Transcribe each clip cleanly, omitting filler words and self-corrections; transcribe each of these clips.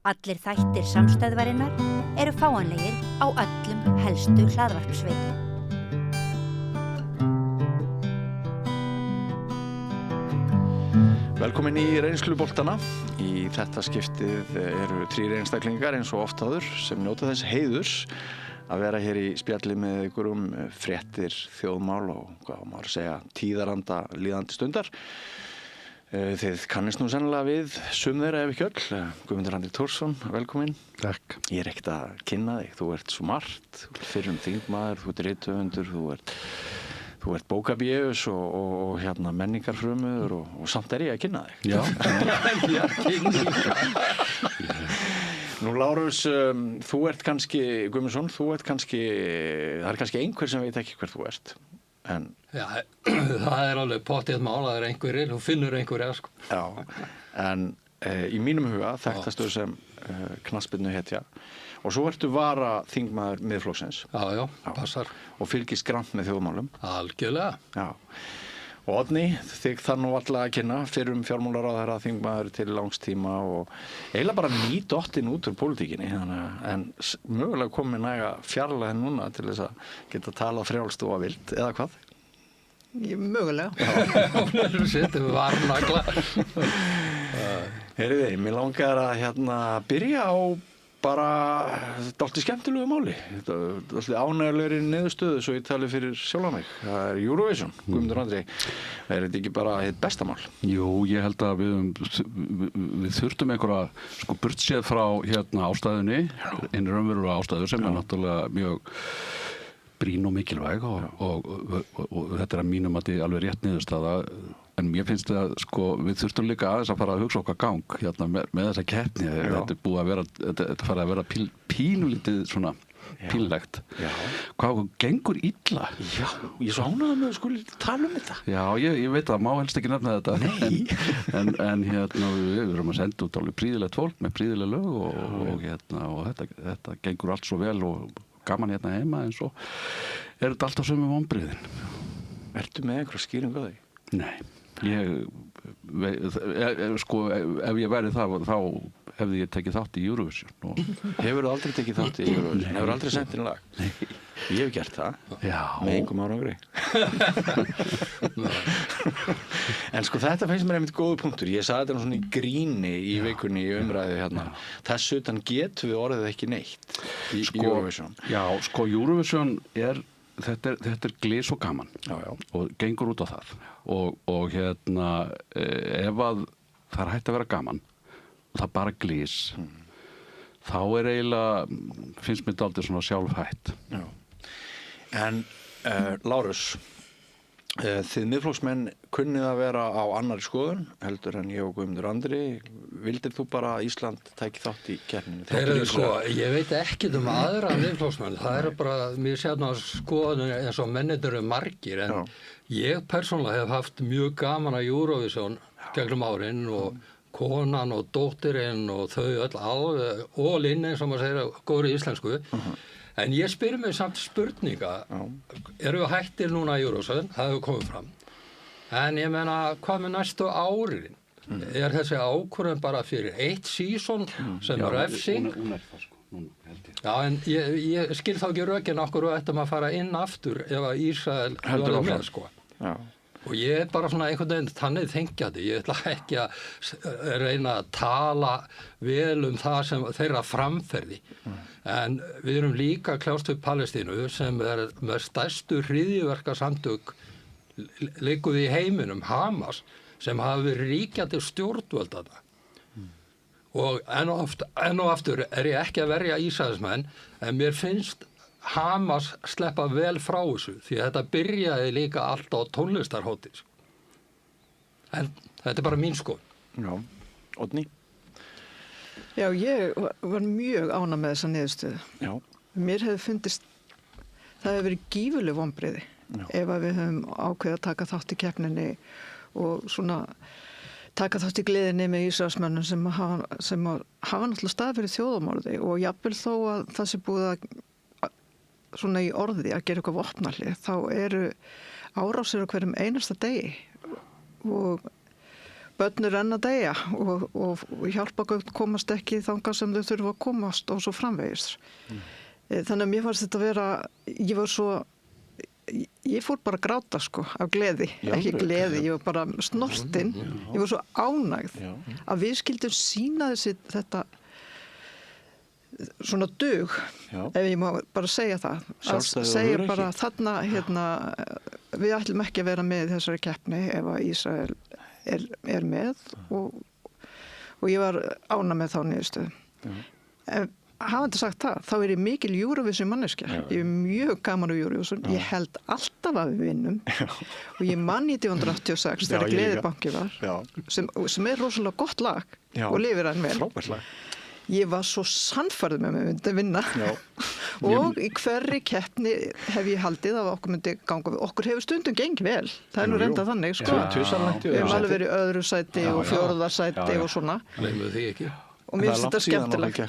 Allir þættir samstæðvarinnar eru fáanlegir á öllum helstu hlaðvarpsveitum. Velkomin í reynsluboltana. Í þetta skiptið eru 3 einstaklingar eins og oft áður sem njóta þess heiðurs að vera hér í spjalli með ykkur fréttir, þjóðmál og hvað maður segja, tíðaranda líðandi stundar. Þið kannist nú sennilega við sum þeirra ef ekki öll. Guðmundur Andri Thorsson, velkomin. Takk. Ég ekkert að kynna þig, þú ert svo margt, fyrrum þingmaður, þú ert rithöfundur, þú ert bókabíus og menningarfrömuður og samt ég að kynna þig. Já, Nú Lárus, þú ert kannski, Guðmundsson, það er kannski einhver sem veit ekki hver þú ert. En já, það alveg pottið mál, það einhverjir, þú finnur einhverja, sko. Já, en í mínum huga þekktastu sem knattspyrnuhetja og svo ertu vara þingmaður Miðflokksins. Já, passar. Og fylgist grannt með þjóðmálum. Algjörlega. Já. Og Oddný, þig þarf nú alltaf að kynna fyrrum fjármálaráðherra þingmaður til langstíma og eiginlega bara nýdottin út úr pólitíkinni, en mögulega komin næga fjarlæði núna til þess að geta talað frjálst og vild, eða hvað? Mögulega. Hún setjum við varnagla. Heyriði, mér langar að byrja á bara dálítið skemmtilegu máli, dálítið ánægjulegri niðurstöðu svo ég tali fyrir sjálfa mig. Það er Eurovision, Guðmundur Andri. Er þetta ekki bara hitt besta mál? Jú, ég held að við þurftum einhverja burtséð frá ástæðunni, einu raunverulega ástæðu sem er náttúrulega mjög brýn og mikilvæg og þetta er að mínum að alveg rétt niðurstaða. En mér finnst það, við þurftum líka aðeins að fara að hugsa okkar gang með þessa keppni. Þetta er búið að vera, þetta farið að vera pínulítið svona pínlegt. Hvað gengur illa? Já, ég svo ánægður með að skuli tala þetta. Já, ég veit að má helst ekki nefna þetta. Nei. en við erum að senda út alveg prýðilegt fólk með prýðileg lög og þetta gengur allt svo vel og gaman heima en svo er þetta alltaf sömu vonbrigðin. Ertu með einhverja skýringu á því? Nei. Ef ég væri það þá hefði ég tekið þátt í Eurovision. Hefurðu aldrei tekið þátt í Eurovision? Hefurðu aldrei sent inn lag? Nei. Ég hef gert það. Já. Með engum árangri. En þetta finnst mér einmitt góður punktur. Ég sagði þetta svona í gríni í vikunni í umræðu Þess utan getum við orðið ekki neitt í Eurovision. Já, Eurovision þetta er glys og gaman og gengur út á það og ef að það er hægt að vera gaman og það bara glys þá er eiginlega finnst mér dálítið svona sjálfhætt. Já. En Lárus, þið Miðflokksmenn kunnið að vera á annarri skoðun heldur en ég og Guðmundur Andri. Vildir þú bara að Ísland tæki þátt í keppninni? Ég veit ekkert aðra Miðflokksmenn. Það er bara, mér sérna skoðun eins og mennirnir eru margir en ég persónulega hef haft mjög gaman að Eurovision gegnum árin og konan og dóttirinn og þau öll alveg og linni eins og maður segir góðri íslensku. En ég spyr mig samt spurninga, eru við hættir núna í Eurovision? Það hefur komið fram. En ég meina, hvað með næstu árin? Er þessi ákvörðun bara fyrir eitt season sem er refsing? Hún er það, núna held ég. Já, en ég skil þá ekki rökin okkur og ættum að fara inn aftur ef að Ísrael heldur áfram. Já. Og ég er bara svona einhvern veginn þannig þengjandi. Ég ætla ekki að reyna að tala vel það sem þeirra framferði. En við erum líka kljást við Palestínu sem er með stærstu hryðjuverkasamtök liggur í heiminum, Hamas, sem hafa verið ríkjandi stjórnvöld þarna. Og enn og aftur er ég ekki að verja Ísraelsmenn, en mér finnst Hamas sleppa vel frá þessu því að þetta byrjaði líka allt á tónlistarhátíð. En þetta er bara mín skoðun. Já, Oddný? Já, ég var mjög ánægð með þessa niðurstöðu. Já. Mér hefði fundist það hefði verið gífurleg vonbrigði ef að við höfum ákveðið að taka þátt í keppninni og svona taka þátt í gleðinni með Ísraelsmönnum sem hafa náttúrulega stað fyrir þjóðarmorði og jafnvel þó að það sé búið að svona í orði að gera eitthvað vopnahlið, þá eru árásir á hverjum einasta degi og börnur enn að deyja og hjálpargögn komast ekki þangað sem þau þurfa að komast og svo framvegis. Þannig að mér fannst þetta vera, ég fór bara að gráta sko af gleði, ekki gleði, ég var bara snortin, ég var svo ánægð að við skildum sýna þetta svona dug, ef ég má bara segja það, að segja bara þarna, við ætlum ekki að vera með í þessari keppni ef að Ísrael er með og ég var ánægð með þá niðurstöðu. Hafandi sagt það, þá er ég mikil Eurovision manneskja. Ég er mjög gaman á Eurovision. Ég held alltaf að við vinnum. Og ég man 1986 þegar Gleðibanki var, sem er rosalega gott lag og lifir hann vel. Frábært lag. Ég var svo sannfærð með mig myndi vinna. Og í hverri keppni hef ég haldið að okkur myndi ganga við. Okkur hefur stundum gengið vel. Það er nú reynda þannig, sko. Við hefum alveg verið í öðru sæti og fjórða sæti og svona. Gleymum því ekki. Og mér finnst þetta skemmtilegt.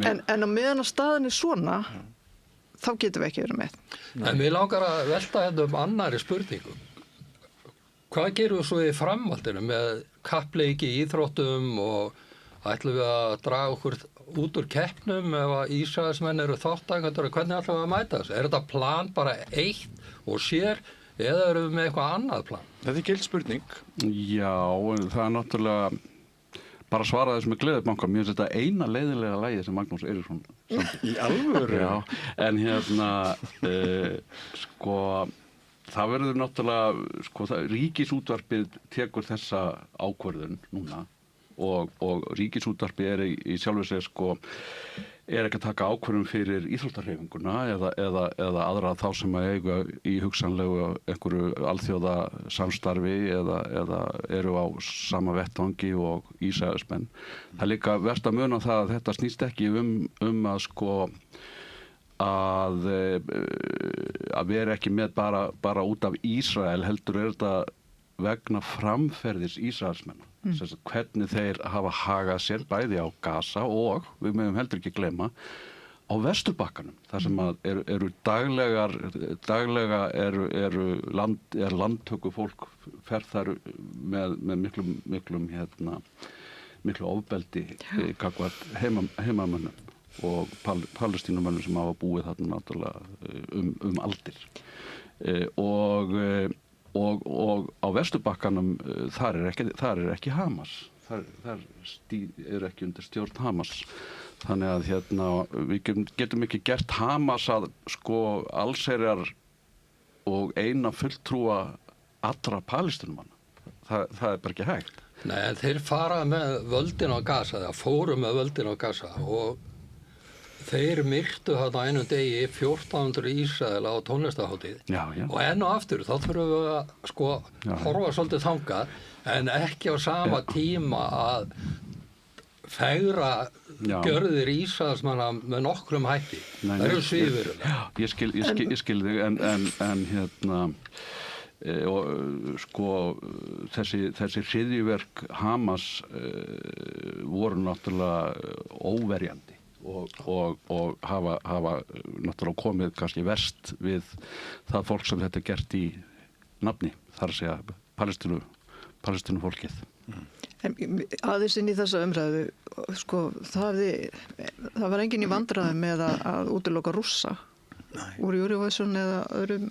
En á meðan að staðan er svona, þá getum við ekki verið með. En mér langar að velta þetta annari spurningu. Hvað gerum við svo í framhaldinu með kappleiki í íþróttum og ætlum við að draga okkur út úr keppnum ef að Ísraelsmenn eru þáttakendur, hvernig ætlum við að mæta þessu? Er þetta plan bara eitt og sér eða eru við með eitthvað annað plan? Þetta er gild spurning. Já, það er náttúrulega bara svara þessu með Gleðibanka. Mér finnst þetta eina leiðilega lagi sem Magnús Eiríksson samdi. Í alvöru? Já, en sko, það verður náttúrulega, sko, Ríkisútvarpið tekur þessa ákvörðun núna og Ríkisútvarpið er í sjálfu sér, sko, er ekki að taka ákvörðun fyrir íþróttahreyfinguna eða aðra þá sem að eiga í hugsanlegu einhverju alþjóða samstarfi eða eru á sama vettvangi og Ísraelsmenn. Það er líka verst að muna það að þetta snýst ekki að sko að vera ekki með bara út af Ísrael, heldur er þetta vegna framferðis Ísraelsmenna. Hvernig þeir hafa hagað sér bæði á Gaza og, við megum heldur ekki gleyma, á Vesturbakkanum, þar sem að eru daglega er landtöku fólk fer þar með miklum miklu ofbeldi gagnvart heimamönnum og palestínumönnum sem hafa búið þarna náttúrulega aldir. Og á Vesturbakkanum þar er ekki Hamas. Þar er ekki undir stjórn Hamas. Þannig að við getum ekki gert Hamas að sko allsherjar og eina fulltrúa allra palestínumanna. Það er bara ekki hægt. Nei, en þeir fara með völdin á Gaza, eða fóru með völdin á Gaza og þeir myrtu þarna einum degi 1400 Ísraela á tónlistarhátíð. Já. Og enn og aftur, þá þurfum við að sko horfa svolítið þangað, en ekki á sama tíma að fegra gjörðir Ísraelsmanna með nokkrum hætti. Það eru svívirðilega. Ég skil þig, en og sko þessi hryðjuverk Hamas voru náttúrulega óverjandi. Og hafa náttúrulega komið kannski verst við það fólk sem þetta er gert í nafni, þar að segja Palestínu fólkið. Aðeins inn í þessa umræðu, sko, það var enginn í vandræðum með að útiloka Rússa úr Eurovision eða öðrum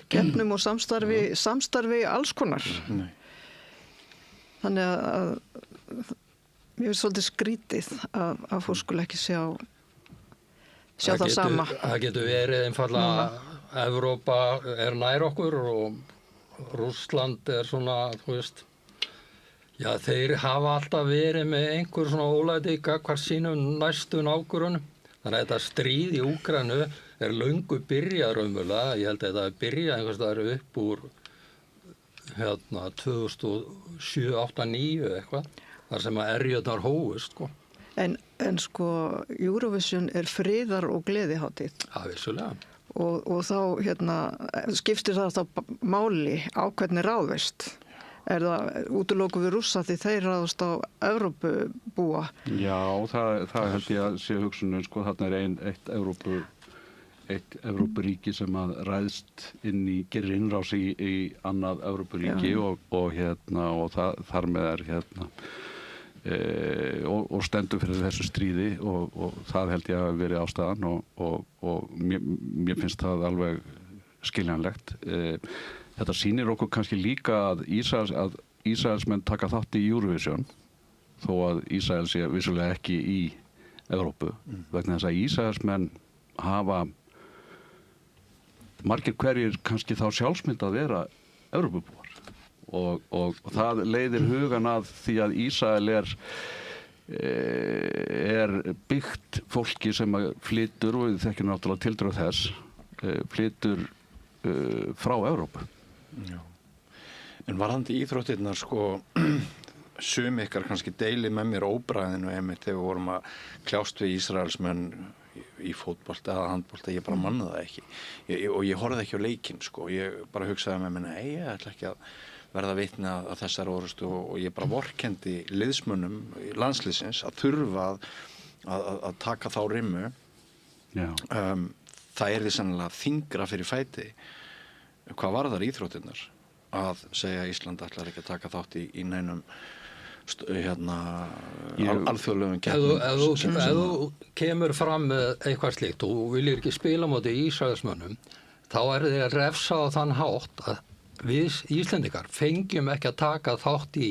keppnum og samstarfi alls konar. Þannig að mér finnst svolítið skrítið að fólk skuli ekki sjá það sama. Það getur verið einfallega Evrópa er nær okkur og Rússland er svona, þú veist, já, þeir hafa alltaf verið með einhver svona ólæti gagnvart sínum næstu nágrunum. Þannig að þetta stríð í Úkraínu er löngu byrjað raunverulega. Ég held að þetta byrjað einhvers staðar upp úr 2007, 8, 9 eitthvað. Þar sem að erjöðnar hófust, sko. En sko, Eurovision er friðar- og gleðihátíð. Já, vissulega. Og þá, skiptir það þá máli á hvernig ráðist. Er það útiloku við Rússa því þeir ráðast á Evrópubúa? Já, það held ég að sé hugsunum, sko, þarna er eitt eitt Evrópuríki sem að ræðst gerir innrás í annað Evrópuríki og þar með og stendur fyrir þessu stríði og það held ég að verið ástæðan og mér finnst það alveg skiljanlegt. Þetta sýnir okkur kannski líka að Ísraelsmenn taka þátt í Eurovision þó að Ísrael sé vissulega ekki í Evrópu vegna þess að Ísraelsmenn hafa margir hverjir kannski þá sjálfsmynd að vera Evrópubúar og það leiðir hugan að því að Ísrael er byggt fólki sem flytur og við þekkjum náttúrulega tildrög þess flytur frá Evrópu. Já. En varðandi íþróttirnar sum ykkar kannski deili með mér óbræðinu einmitt þegar við vorum að kljást við Ísraelsmenn í fótbolta eða handbolta, ég bara mannaði það ekki og ég horfði ekki á leikinn ég bara hugsaði með mér, nei, ég ætla ekki að verða vitni að þessar orustu og ég bara vorkenndi liðsmönnum landsliðsins að þurfa að taka þá rimmu. Það því sennilega þyngra fyrir fæti hvað varðar íþróttirnar að segja að Ísland ætlar ekki að taka þátt í neinum alþjóðlegum keppnum. Ef þú kemur fram með eitthvað slíkt og viljir ekki spila móti Ísraelsmönnum, þá þið að refsa á þann hátt að við Íslendingar fengjum ekki að taka þátt í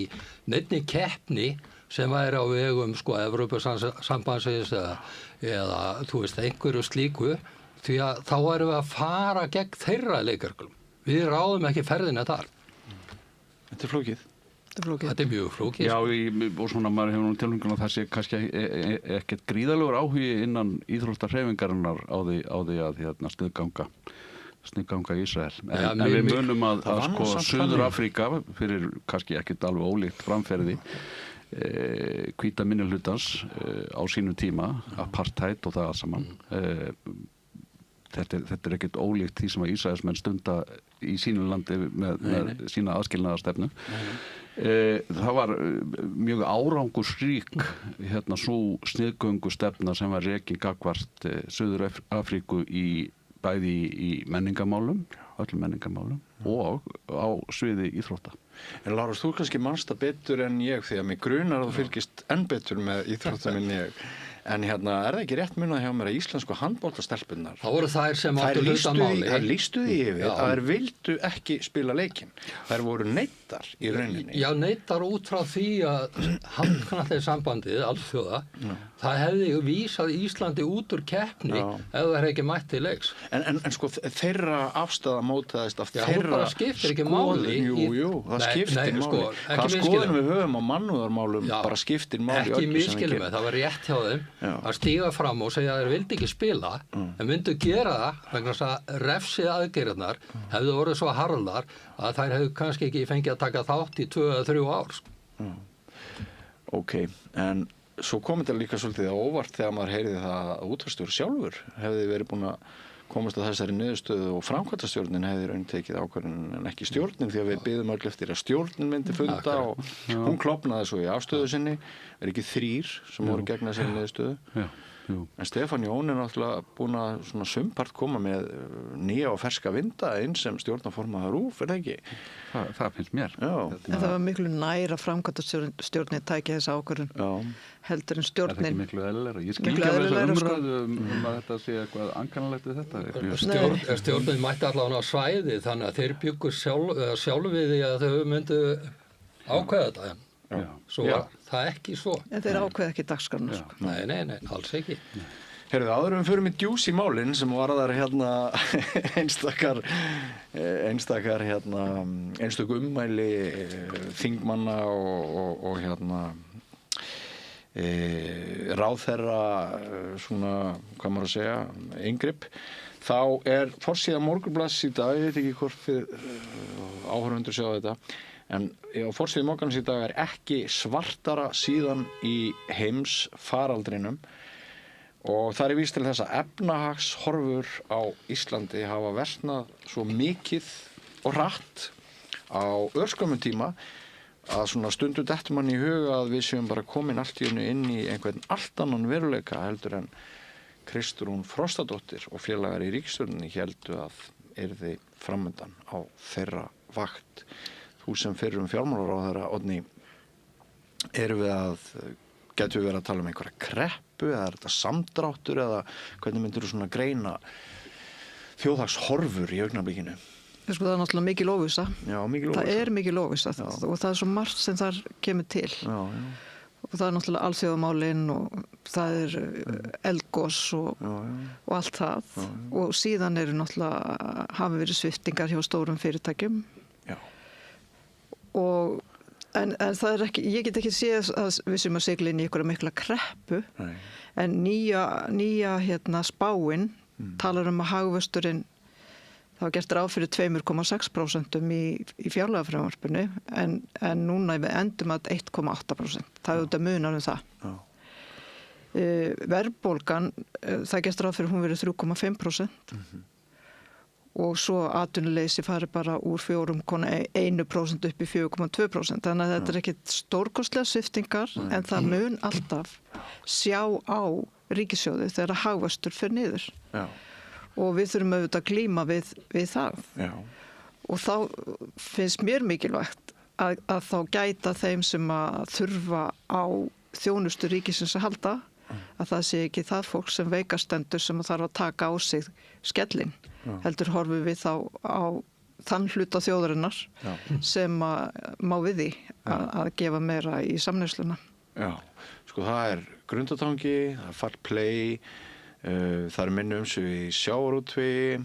neinni keppni sem væri á vegum Evrópusambandsins eða þú veist einhverju slíku, því að þá erum við að fara gegn þeirra leikreglum. Við ráðum ekki ferðina þar. Þetta flókið. Þetta mjög flókið. Já, og svona maður hefur nú tilfengun að það sé kannski ekkert gríðalegur áhugi innan íþróttahreyfingarinnar á því að sniðganga Ísrael. En við munum að Suður-Afríka fyrir kannski ekkert alveg ólíkt framferði hvíta minnihlutans á sínum tíma, apartheid og það saman. Þetta ekkert ólíkt því sem að Ísraelsmenn stunda í sínu landi með sína aðskilnaðarstefnu. Það var mjög árangursrík svo sniðgöngustefna sem var rekin gagnvart Suður-Afríku bæði í menningarmálum, öllum menningarmálum og á sviði íþrótta. En Lárus, þú kannski manst það betur en ég því að mig grunar að þú fylgist enn betur með íþróttum en ég. En er það ekki rétt munað hjá mér að íslensku handboltastelpunnar það voru þær sem áttu hlutamáli. Þær lýstu því yfir að þær vildu ekki spila leikinn. Þær voru neittar í rauninni. Já, neittar út frá því að handknattleikssambandið, alþjóða, það hefði vísað Íslandi út úr keppni ef það er ekki mætt til leiks. En þeirra afstaða mótaðist af þeirra hún bara skiptir ekki máli. Jú, það skiptir máli. Hvað skoðum við höfum á mannúðarmálum bara skiptir máli. Ekki miskilum með, það var rétt hjá þeim að stíga fram og segja að þeir vildi ekki spila en myndu gera það vegna þess að refsið aðgerðarnar hefðu orðið svo harðar að þær hefðu kannski ekki fengið að taka þátt í 2 eða 3 ár. Ok, en svo kom þetta líka svolítið á óvart þegar maður heyrði það að útvarpsstjóri sjálfur hefði verið búin að komast að þessari niðurstöðu og framkvæmdastjórnin hefði rauntekið ákvörðun en ekki stjórnin því að við biðum öll eftir að stjórnin myndi funda og hún klofnaði svo í afstöðu sinni, ekki 3 sem voru gegn þessari niðurstöðu. En Stefán Jón náttúrulega búin að svona sumpart koma með nýja og ferska vinda eins sem stjórnarformaður RÚV, það ekki? Það finnst mér. En það var miklu nær að framkvæmdastjórnin tækja þessa ákvörðun heldur en stjórnin. Það er ekki miklu eðlilegra. Ég skil ekki að þessu umræðu að þetta sé eitthvað ankannalegt við þetta. Stjórnin mætti allavega á svæði þannig að þeir byggur sjálfið í að þau myndu ákveða þetta. Svo það ekki svo. En þeir ákveða ekki dagskrárna. Nei, alls ekki. Heyrðu, áður við förum í djús í málin sem varðar einstakar einstök ummæli þingmanna og ráðherra svona, hvað maður að segja, inngrip. Þá forsíða Morgunblaðs í dag, ég veit ekki hvort áhorfendur sjá þetta, en á forsíðu Morgunblaðs í dag ekki svartara síðan í heims faraldrinum og það víst til þess að efnahagshorfur á Íslandi hafa versnað svo mikið og hratt á örskömmum tíma að svona stundum dettur mann í huga að við séum bara komin allt í einu inn í einhvern allt annan veruleika heldur en Kristrún Frostadóttir og félagar í ríkisstjórninni héldu að yrði framundan á þeirra vakt. Þú sem fyrrum fjármálaráðherra, Oddný, getum við verið að tala um einhverja kreppu eða er þetta samdráttur eða hvernig myndir þú svona greina þjóðhagshorfur í augnablikinu? Sko, það er náttúrulega mikil óvissa. Já, mikil óvissa. Það er mikil óvissa og það er svo margt sem þar kemur til. Já, já. Og það er náttúrulega alþjóðamálin og það er eldgos og allt það. Já. Og síðan eru náttúrulega hafa verið sviptingar hjá stórum fyrirtækjum. Já. En það er ekki, ég get ekki séð að við sem að sigla inn í einhverja mikla kreppu. Nei. En nýja spáin talar um að hagvöxturinn, það var gert ráð fyrir 2,6% í fjárlagafrumvarpinu en núna við endum að 1,8%. Það er auðvitað munar um það. Já. Verðbólgan, það er gert ráð fyrir hún verið 3,5%. Og svo atvinnuleysi fari bara úr 4,1% upp í 4,2%. Þannig að þetta er ekkit stórkostlega sviptingar en það mun alltaf sjá á ríkissjóði þegar hagvöxtur fer niður. Já. Og við þurfum auðvitað að glíma við það. Já. Og þá finnst mér mikilvægt að þá gæta þeim sem að þurfa á þjónustu ríkisins að halda, að það sé ekki það fólk sem veikastendur sem þarf að taka á sig skellin. Heldur horfum við þá á þann hluta þjóðarinnar sem má við því að gefa meira í samneysluna. Já, sko það er Grundartangi, það er Fall Play, það er minni umsvif í sjávarútvegi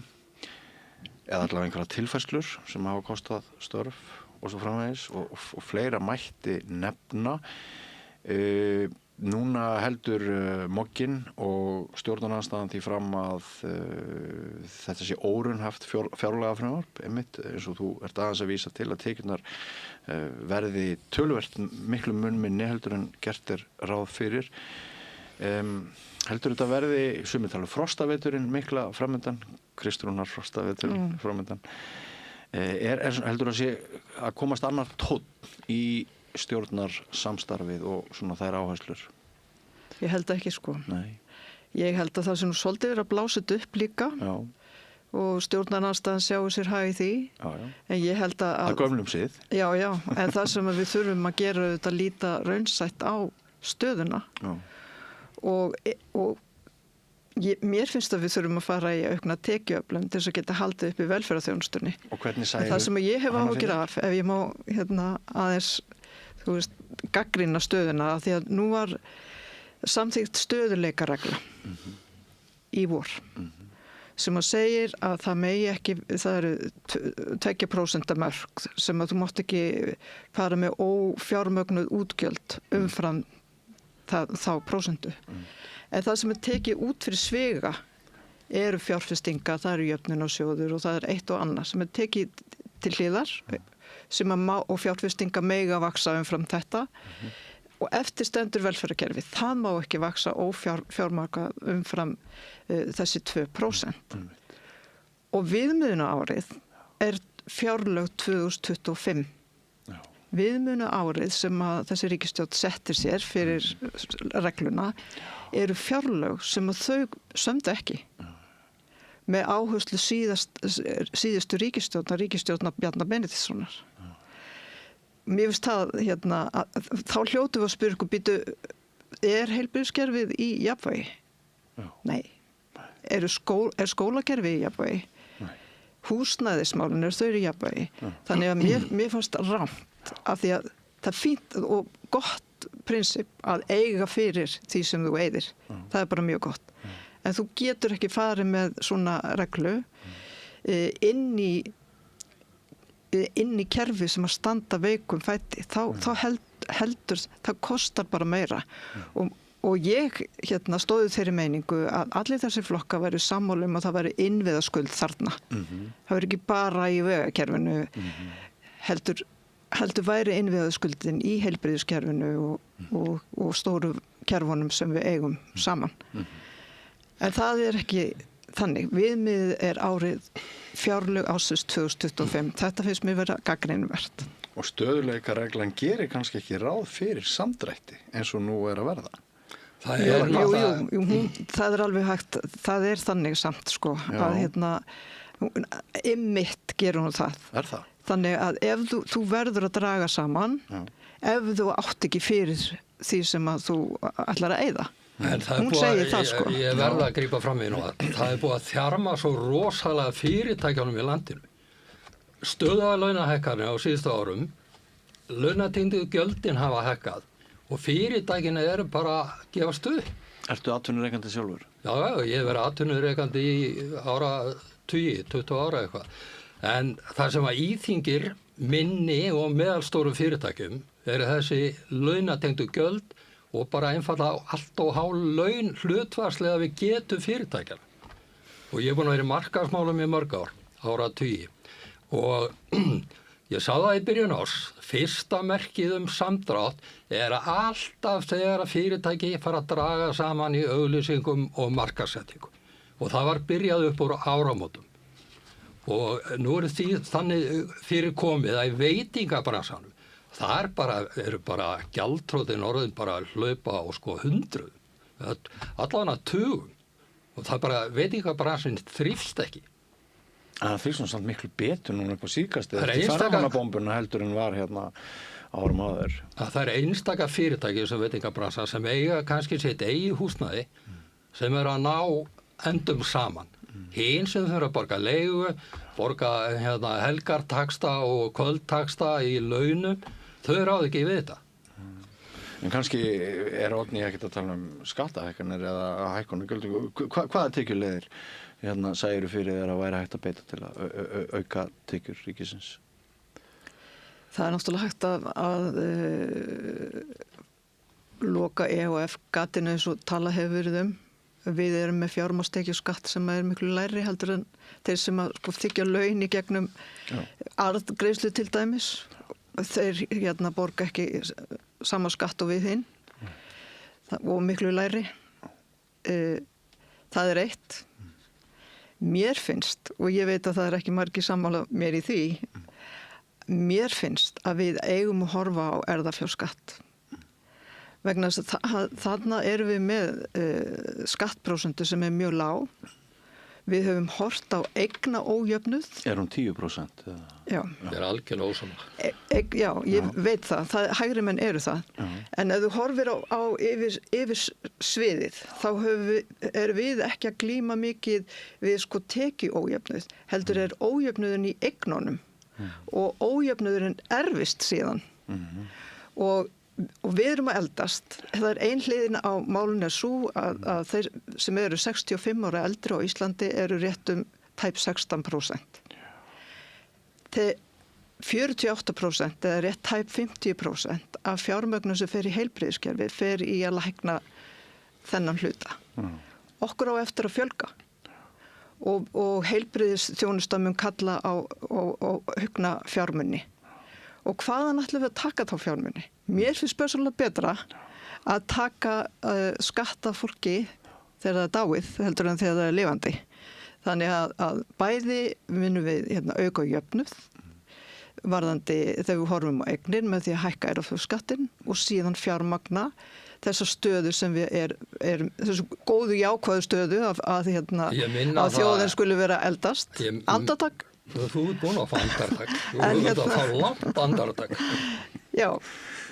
eða allavega einhverja tilfærslur sem hafa kostað störf og svo framvegis og fleira mætti nefna. Núna heldur Mogginn og stjórnarandstaðan því fram að þetta sé óraunhæft fjárlagafrumvarp, einmitt eins og þú ert aðeins að vísa til að tekjurnar verði töluvert miklu mun minni heldur en gert er ráð fyrir. Heldur þetta verði, sumir tala frostaveturinn mikla framöndan, Kristrúnar frostaveturinn framöndan. Heldur að sé að komast annar tónn í stjórnar samstarfið og svona þær áherslur? Ég held ekki sko. Nei. Ég held að það sem svolítið er að blása þetta upp líka. Já. Og stjórnarandstaðan sjáu sér hag í því. Já, já. En ég held að gömlum sið. Já, já, en það sem við þurfum að gera þetta líta raunsætt á stöðuna. Já. Og mér finnst að við þurfum að fara í aukna tekjuöflun til þess að geta haldið upp í velferðarþjónustunni. Og hvernig særu? Það sem ég hef áhyggjur af, ef ég má aðeins, þú veist, gagnrýna stöðuna, af því að nú var samþykkt stöðuleikaregla í vor sem að segir að það megi ekki, það eru 2% mörk sem að þú mátt ekki fara með ófjármögnuð útgjöld umfram þá prósentu. En það sem er tekið út fyrir sviga eru fjárfestingar, það eru jöfnunarsjóður og það er eitt og annað sem er tekið til hliðar sem að og fjárfestingar mega vaksa umfram þetta og eftir stendur velferðarkerfi. Það má ekki vaksa ófjármagna umfram þessi 2%. Og viðmiðunarárið er fjárlög 2025. Viðmiðunarárið sem að þessi ríkisstjórn settir sér fyrir regluna eru fjárlög sem að þau sömdu ekki. Með áherslu síðustu ríkisstjórnar Bjarna Benediktssonar. Mér finnst það þá hljótum við að spyrja býtu, er heilbrigðiskerfið í jafnvægi? Já. Nei. Er skólakerfið í jafnvægi? Nei. Húsnæðismálin þau í jafnvægi? Já. Þannig að mér fannst rámt af því að það er fínt og gott prinsip að eiga fyrir því sem þú eyðir. Það er bara mjög gott. En þú getur ekki farið með svona reglu inn í kerfi sem að standa veikum fæti. Þá heldur, það kostar bara meira. Og ég stóði þeirri meiningu að allir þessi flokka væri sammála um að það væri innviðaskuld þarna. Það væri ekki bara í vegakerfinu, heldur væri innviðaskuldin í heilbrigðiskerfinu og stóru kerfunum sem við eigum saman. En það er ekki þannig. Viðmiðið er árið fjárlög ársins 2025. Þetta finnst mér vera gagnrýnivert. Og stöðuleikareglan gerir kannski ekki ráð fyrir samdrætti eins og nú er að verða. Það það er alveg hægt, það er þannig samt sko, að einmitt gerur hún það. Það? Þannig að ef þú verður að draga saman, ef þú átt ekki fyrir því sem að þú ætlar að eyða. Hún segir það sko. Ég verða að grípa fram í nú að það er búið að þjarma svo rosalega fyrirtækjunum í landinu. Stöðuga launahækkanir á síðustu árum, launatengdu gjöldin hafa hækkað og fyrirtækinu eru bara að gefast upp. Ertu atvinnurekandi sjálfur? Já, ég hef verið atvinnurekandi í 20 ára eitthvað. En það sem að íþyngir minni og meðalstórum fyrirtækjum eru þessi launatengdu gjöld og bara einfallega allt og há laun hlutfarslega við getum fyrirtækjana. Og ég er búin að vera í markaðsmálum í mörg ár, áratugi. Og ég sá það í byrjun árs, fyrsta merkið samdrátt er að alltaf þegar að fyrirtæki fara að draga saman í auglýsingum og markaðssetningu. Og það var byrjað upp úr áramótum. Og nú því þannig fyrir komið að í veitingabransanum, það eru bara gjaldtróðin orðin bara að hlaupa á sko 100, allavega 20. Og það bara, veitingabransin þrífst ekki. Það þrífst samt miklu betur núna upp á síðkastið eftir ferðamannabombuna heldur en var hérna árum áður. Það er einstaka fyrirtæki sem veitingabransan sem eiga kannski sitt eigi húsnæði sem eru að ná endum saman. Hinn sem þurfa að borga leigu, borga helgartaksta og kvöldtaksta í launum, þau ráðu ekki við þetta. En kannski Oddný ekkert að tala skattahækkanir eða hækkanir gjöldum. Hvaða tekjuleiðir særu fyrir þér að væri hægt að beita til að auka tekjur ríkisins? Það er náttúrulega hægt að loka EOF gatinu eins og tala hefur verið Við erum með fjármagnstekjuskatt sem er miklu lægri heldur en þeir sem að þiggja laun í gegnum arðgreiðslu til dæmis. Þeir borga ekki sama skatt og við hinn og miklu lægri. Það er eitt. Mér finnst, og ég veit að það er ekki margir sammála mér í því, mér finnst að við eigum að horfa á erfðafjárskatt. Vegna þess að þarna erum við með skattprósentu sem er mjög lág. Við höfum hort á eigna ójöfnuð. Er hún 10%? Já. Það er algjörlega ósamlega. Já, ég veit það. Hægri menn eru það. Já. En ef þú horfir á yfir sviðið, þá erum við ekki að glíma mikið við tekjuójöfnuð. Heldur er ójöfnuðin í eignunum og ójöfnuðurinn erfist síðan. Og við erum að eldast. Það er ein hliðin á málunni svo að þeir sem eru 65 ára eldri á Íslandi eru rétt tæp 16%. 48% eða rétt tæp 50% af fjármögnum sem fer í heilbrigðiskerfið fer í að lækna þennan hluta. Okkur á eftir að fjölga. Og heilbrigðisþjónusta mun kalla á hugna fjármunni. Og hvaðan ætlum við að taka þá fjármuni? Mér finnst persónulega betra að taka skatta fólki þegar það er dáið heldur en þegar það er lifandi. Þannig að bæði munum við auka jöfnuð varðandi þegar við horfum á eignir með því að hækka erfðafjárskattinn og síðan fjármagna þessa stöðu sem við þessu góðu jákvæðu stöðu að þjóðin skuli vera eldast. Andartak. Þú ert búin að fá andartak. Þú ert að fá langt andartak. Já,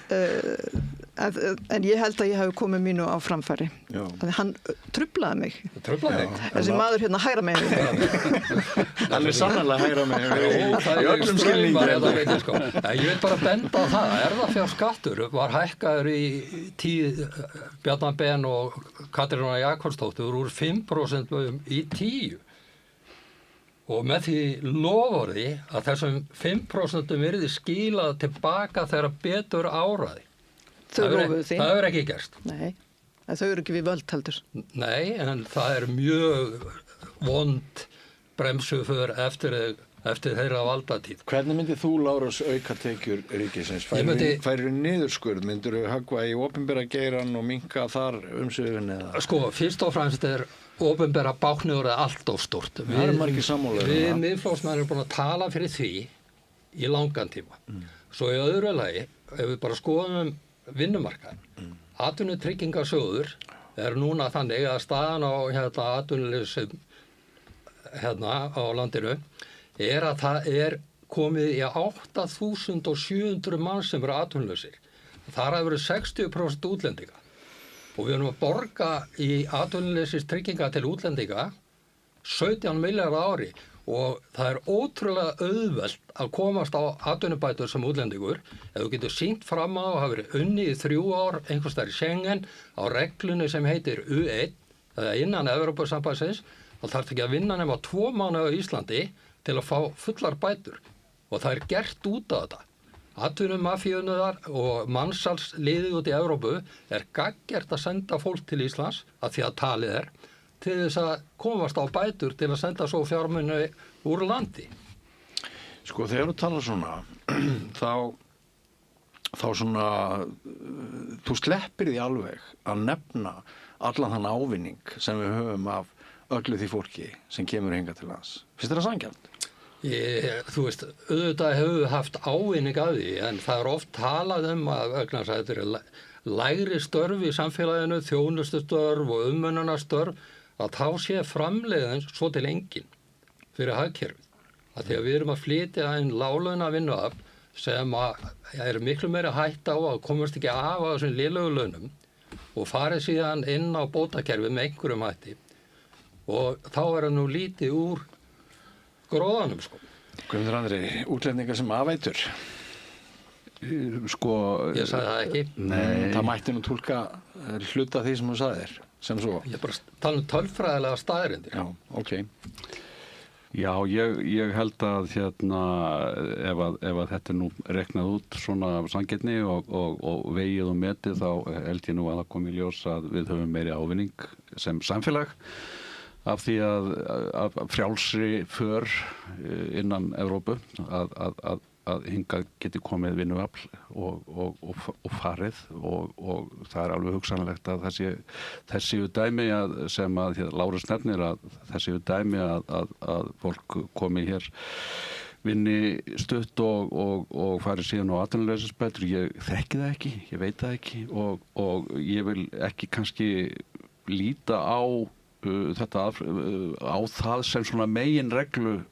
en ég held að ég hef komið mínu á framfæri. Þannig hann truflaði mig. Truflaði mig? Þessi maður hægra megin. Hann er sannarlega hægra megin. Í öllum skilningi. Ég vil bara benda á það. Erfðafjárskattur var hækkaður í tíð Bjarna Ben og Katrínar Jakobsdóttur úr 5% í 10%. Og með því loforði að þessum 5% virði skilað tilbaka þegar betur áraði. Þau lofuðu því. Það hefur ekki gerst. Nei, þau eru ekki við völd heldur. Nei, en það er mjög vond bremsuför eftir þeirra valdatíð. Hvernig myndir þú, Lárus, auka tekjur ríkisins? Færir niðurskurð? Myndir þú höggva í opinbera geirann og minnka þar umsvifin eða? Sko, fyrst og fremst opinbera báknið er allt of stórt. Það er margir sammálaðir. Við Miðflokksmenn erum búin að tala fyrir því í langan tíma. Svo í öðru lagi, ef við bara skoðum vinnumarkaðinn, atvinnutryggingasjóður núna þannig að staðan á atvinnuleysi á landinu að það komið í 8.700 manns sem eru atvinnulausir. Þar hafa verið 60% útlendinga og við erum að borga í atvinnuleysistrygginga til útlendinga 17 milljarða á ári og það ótrúlega auðvelt að komast á atvinnubætur sem útlendingur. Ef þú getur sýnt fram á að hafa verið unnið í 3 ár einhvers staðar í Schengen á reglunni sem heitir U1 eða innan Evrópusambandsins, þá þarf ekki að vinna nema 2 mánuði á Íslandi til að fá fullar bætur og það gert út af þetta. Atvinnumafíunnar og mansalsliðið út í Evrópu gagngert að senda fólk til Íslands að því að talið til þess að komast á bætur til að senda svo fjármuni úr landi. Sko þegar þú talar svona, þá svona, þú sleppir því alveg að nefna allan þann ávinning sem við höfum af öllu því fólki sem kemur hingað til lands. Finnst þér það sanngjarnt? Þú veist, auðvitað hefur við haft ávinning af því, en það oft talað að vegna þess að þetta lægri störf í samfélaginu, þjónustustörf og umönnunarstörf, að þá sé framleiðin svo til engin fyrir hagkerfið. Að því að við erum að flytja inn láglauna vinnuafl sem miklu meira hætta á að komast ekki af á þessum lélegu launum og farið síðan inn á bótakerfið með einhverjum hætti. Og þá nú lítið úr gróðanum, sko. Guðmundur Andri, útlendingar sem afeitur? Sko... Ég sagði það ekki. Nei. Það mætti nú túlka hluta því sem þú sagðir, sem svo. Ég bara tala tölfræðilega staðreyndir. Já, ok. Já, ég held að ef að þetta nú reknað út svona sanngirni og vegið og metið, þá held ég nú að það komi í ljós að við höfum meiri ávinning sem samfélag af því að frjálsri för innan Evrópu að hingað geti komið vinnuafl og farið og það alveg hugsanlegt að þessi dæmi sem að Lárus nefnir að þessi dæmi að fólk komi hér vinni stutt og fari síðan á atvinnuleysisbætur. Ég þekki það ekki, ég veit það ekki og ég vil ekki kannski líta á á það sem svona meginreglu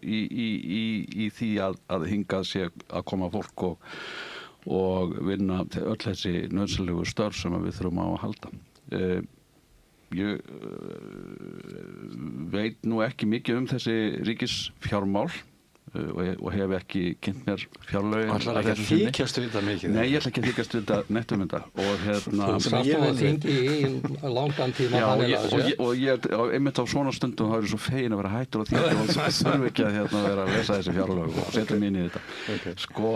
í því að hingað sé að koma fólk og vinna öll þessi nauðsynlegu störf sem við þurfum á að halda. Ég veit nú ekki mikið þessi ríkisfjármál og hef ekki kynnt mér fjárlögin. Ætlar ekki að þykjast við þetta mikið? Nei, ég ætla ekki að þykjast við þetta neitt þetta. Og þú satt á að þingi í langan tíma. Já, og ég einmitt á svona stundum þá svo fegin að vera hættur á þingi og þurfi ekki að vera að lesa þessi fjárlög og setja mig inn í þetta. Okay. Sko,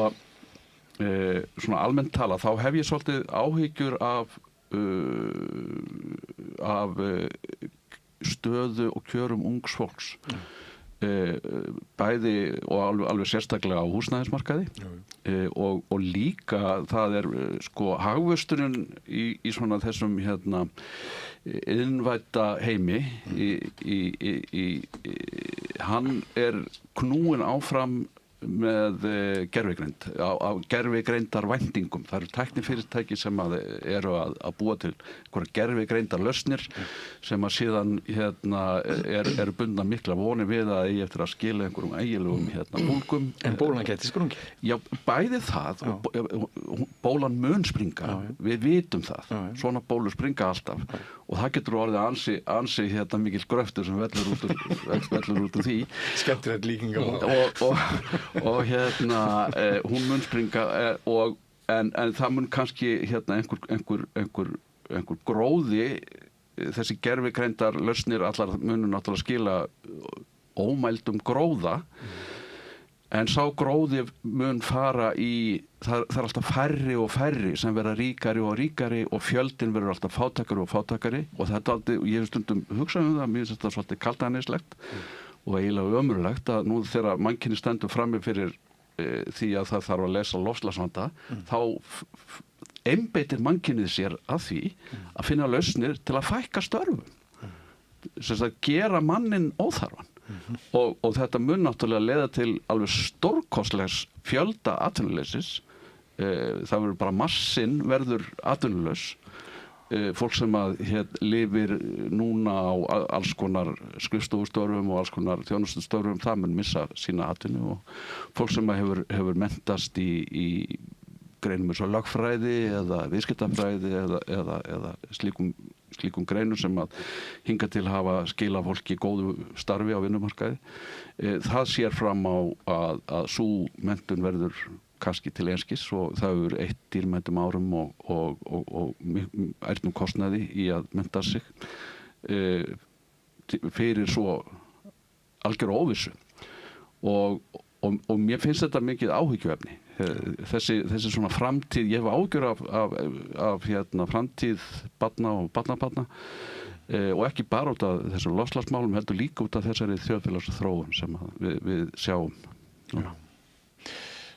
svona almennt tala, þá hef ég svolítið áhyggjur af stöðu og kjörum ungs fólks. Bæði og alveg sérstaklega á húsnæðismarkaði og líka það sko hagvöxturinn í svona þessum iðnvædda heimi hann knúinn áfram með gervigreind á gervigreindar væntingum. Það eru tæknifyrirtæki sem eru að búa til einhverjar gervigreindar lausnir sem að síðan eru bundna mikla vonir við að eigi eftir að skila einhverjum eiginlegum bólgum. En bólan geti sprungið? Já, bæði það og bólan mun springa. Við vitum það. Svona bólur springa alltaf og það getur orðið ansi mikil gröftur sem vellur út úr því. Skemmtilegt líking og hún mun springa en það mun kannski einhver gróði þessi gervigreindar lausnir allar munu náttúrulega skila ómældum gróða en sá gróði mun fara í það alltaf færri og færri sem verða ríkari og ríkari og fjöldin verður alltaf fátækari og fátækari og þetta ég hef stundum hugsað það, mér finnst þetta svolítið kaldhæðnislegt og eiginlega ömurlegt að nú þegar mannkynið stendur frammi fyrir því að það þarf að lesa loftslagsvanda þá einbeitir mannkynið sér að því að finna lausnir til að fækka störfum sem að gera manninn óþarfan og þetta mun náttúrulega leiða til alveg stórkostlegs fjölda atvinnuleysis það verður bara massinn verður atvinnulaus fólk sem að lifir núna á alls konar skrifstofustörfum og alls konar þjónustustörfum, það mun missa sína atvinnu og fólk sem að hefur mentast í greinum eins og lögfræði eða viðskiptafræði eða slíkum greinum sem að hinga til hafa skila fólki góðu starfi á vinnumarkaði. Það sér fram á að sú menntun verður kannski til einskis og það hefur eitt dýrmætum árum og ærnum kostnaði í að mennta sig fyrir svo algjör óvissu og mér finnst þetta mikið áhyggjuefni. Þessi svona framtíð, ég hef ágjör af framtíð barna og barnabarna og ekki bara út af þessum loftslagsmálum, heldur líka út af þessari þjóðfélagsþróun sem við sjáum. Já.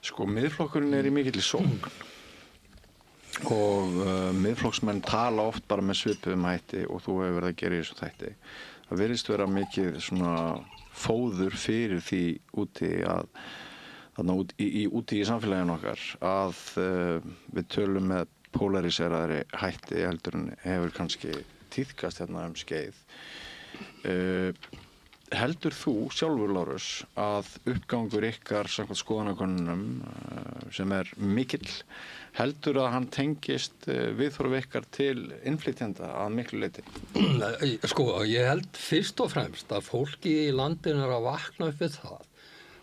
Sko, miðflokkurinn í mikilli sókn og miðflokksmenn tala oft bara með svipuðum hætti og þú hefur verið að gera í þessu þætti. Það virðist vera mikið svona fóður fyrir því úti í samfélaginu okkar að við tölum með polariseraðri hætti heldur en hefur kannski tíðkast skeið. Heldur þú sjálfur, Lárus, að uppgangur ykkar samkvæmt skoðanakönnunum sem mikill, heldur að hann tengist viðhorf ykkar til innflytjenda að miklu leyti? Sko, ég held fyrst og fremst að fólki í landinu að vakna upp við það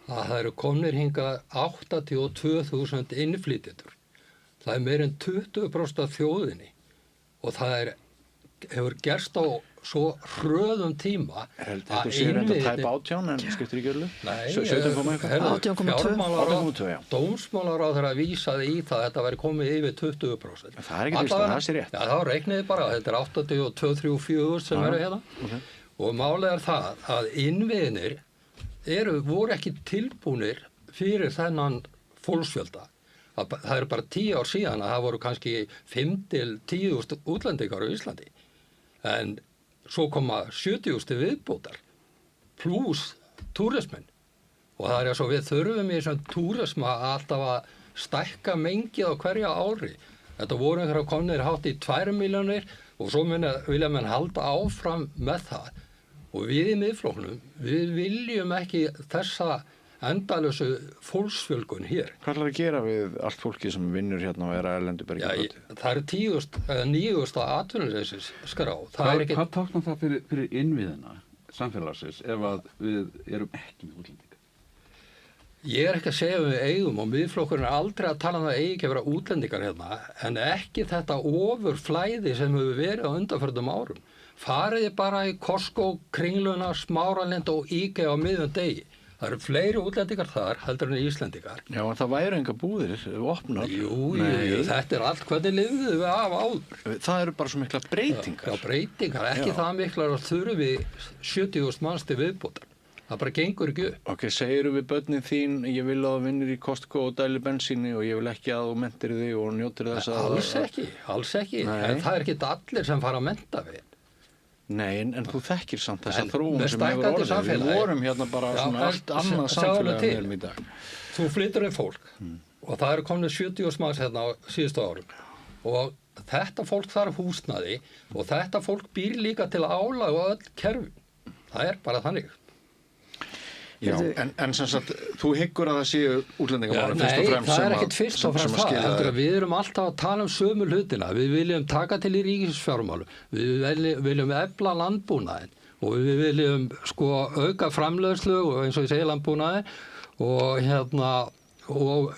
að það eru komnir hingað 82.000 innflytjendur. Það meir en 20% af þjóðinni og það hefur gerst á svo hröðum tíma Þetta séu reynda tæp 18 en skiptir ekki öllu? Nei, 18,2. Dómsmálaráðherra vísaði í það að þetta væri komið yfir 20%. Það er ekki víst að það sé rétt. Já, þá reikniði bara, þetta 82-34 sem eru hérna. Okay. Og málið það að innviðinir voru ekki tilbúnir fyrir þennan fólksfjölda. Það eru bara 10 ár síðan að það voru kannski 5-10 útlendingar á Íslandi. En svo koma 70 viðbótar pluss túrismin og það svo við þurfum í þessum túrisma alltaf að stækka mengið á hverja ári. Þetta voru einhverja komnir hátt í 2 milljónir og svo vilja menn halda áfram með það og við í miðflokknum, við viljum ekki þessa endalösu fólksfjölgun hér. Hvað ætlar að gera við allt fólki sem vinnur hérna og erlendu bergi? Það 9.000 atvinnuleysis skrá. Hvað táknar það fyrir innviðina samfélagsins ef að við erum ekki með útlendinga? Ég ekki að segja við eigum og miðflokkurinn aldrei að tala það eigi ekki að vera útlendingar hérna en ekki þetta ofurflæði sem hefur verið á undanförnum árum. Fariði bara í Costco, Kringluna, Smáralind og IKEA á miðjum degi. Það eru fleiri útlendingar þar heldur en Íslendingar. Já, en það væru enga búðir opnar. Jú, þetta allt hvernig lifðu við af áður. Það eru bara svo mikla breytingar. Já, breytingar, ekki það miklar að þurfi 70.000 manns til viðbótar. Það bara gengur ekki upp. Ok, segiru við börnin þín, ég vil að þú vinnir í Costco og dæli bensíni og ég vil ekki að þú mentir þig og njótir þess að... Alls ekki. En það er ekki allir sem fara að menta við. Nei, en þú þekkir samt þessa þróun sem hefur orðið. Við vorum hérna bara svona allt annað samfélag en við erum í dag. Þú flytur fólk og það eru komin 70 manns hérna á síðustu árum og þetta fólk þarf húsnæði og þetta fólk býr líka til álag og öll kerfin. Það er bara þannig. Já, en sem sagt, þú hyggur að það séu útlendingamálin fyrst og fremst Nei, það er ekkert fyrst og fremst það. Heldur að við erum alltaf að tala sömu hlutina. Við viljum taka til í ríkisfjármálum. Við viljum efla landbúnaðinn og við viljum auka framleiðslu og eins og ég segi landbúnaðinn og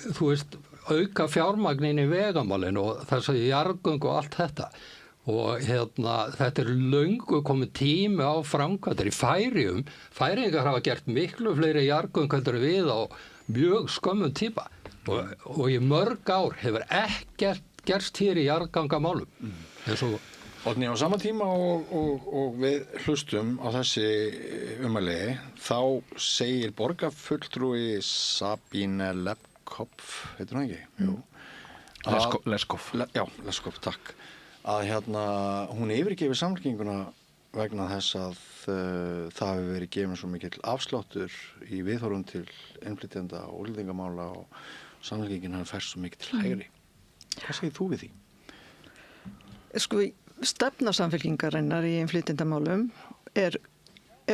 þú veist, auka fjármagnin í vegamálin og þessi jarðgöng og allt þetta. Og þetta löngu komið tími á framkvæmdir í Færeyjum. Færeyingar hafa gert miklu fleiri jarðgöng heldur við á mjög skömmum tíma. Og í mörg ár hefur ekkert gerst hér í jarðgangamálum. Oddný, á sama tíma og við hlustum á þessi ummæli, þá segir borgarfulltrúi Sabine Leskopf, heitir hún ekki? Jú. Leskopf. Já, Leskopf, takk. Að hún yfirgefur Samfylkinguna vegna þess að það hefur verið gefin svo mikill afsláttur í viðhorfum til innflytjenda og útlendingamála og Samfylkingin hann fer svo mikið til hægri. Hvað segir þú við því? Sko, stefna samfylkingarinnar í innflytjendamálum er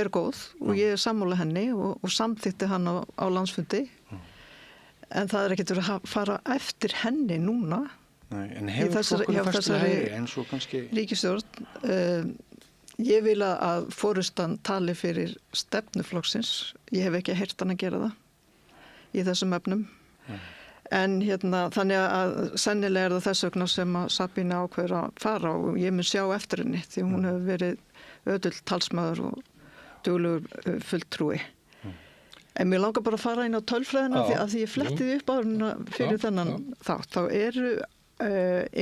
góð og ég er sammála henni og samþykti hann á landsfundi. En það er ekkert verið að fara eftir henni núna. Nei, en hefur flokkurinn fæst til hægri eins og kannski... Ríkisstjórn, ég vil að forystan tali fyrir stefnuflokksins. Ég hef ekki heyrt hann að gera það í þessum efnum. En þannig að sennilega er það þess vegna sem að Sabína ákveður að fara og ég mun sjá eftir henni því hún hefur verið ödull talsmaður og duglegur fulltrúi. En mér langar bara að fara inn á tölfræðina því ég flettiði upp áðurinn fyrir þennan þátt. Þá eru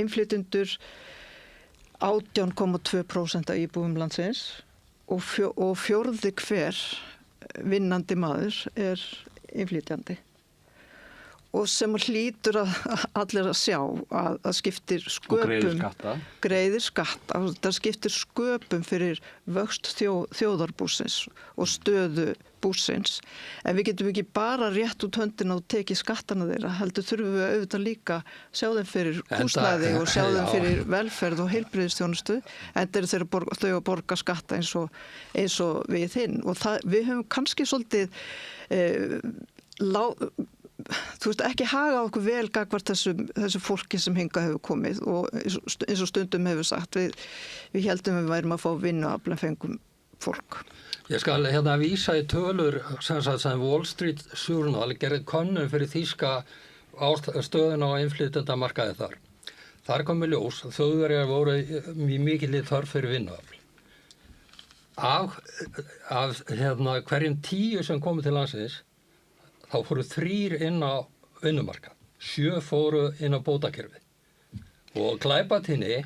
innflytjendur 18,2% af íbúum landsins og fjórði hver vinnandi maður er innflytjandi. Og sem hlýtur allir að sjá að skiptir sköpum, greiðir skatta, það skiptir sköpum fyrir vöxt þjóðarbúsins og stöðu búsins. En við getum ekki bara rétt út höndina og tekið skattana þeirra, heldur þurfum við auðvitað líka sjá þeim fyrir húsnæði og sjá þeim fyrir velferð og heilbrigðisþjónustu, enda eru þau að borga skatta eins og við hinn. Og við höfum kannski svolítið ekki haga okkur vel gagnvart þessu fólki sem hingað hefur komið og eins og stundum hefur sagt við heldum við værum að fá vinnuafl en fengum fólk. Ég skal vísa í tölur sem Wall Street Journal gerði könnun fyrir þýska stöðuna á innflytjendamarkaði þar. Þar kom í ljós að Þjóðverjar voru mikil þörf fyrir vinnuafl. Af hverjum 10 sem komu til landsins þá fóru 3 inn á vinnumarkað, 7 fóru inn á bótakerfið og glæpatíðni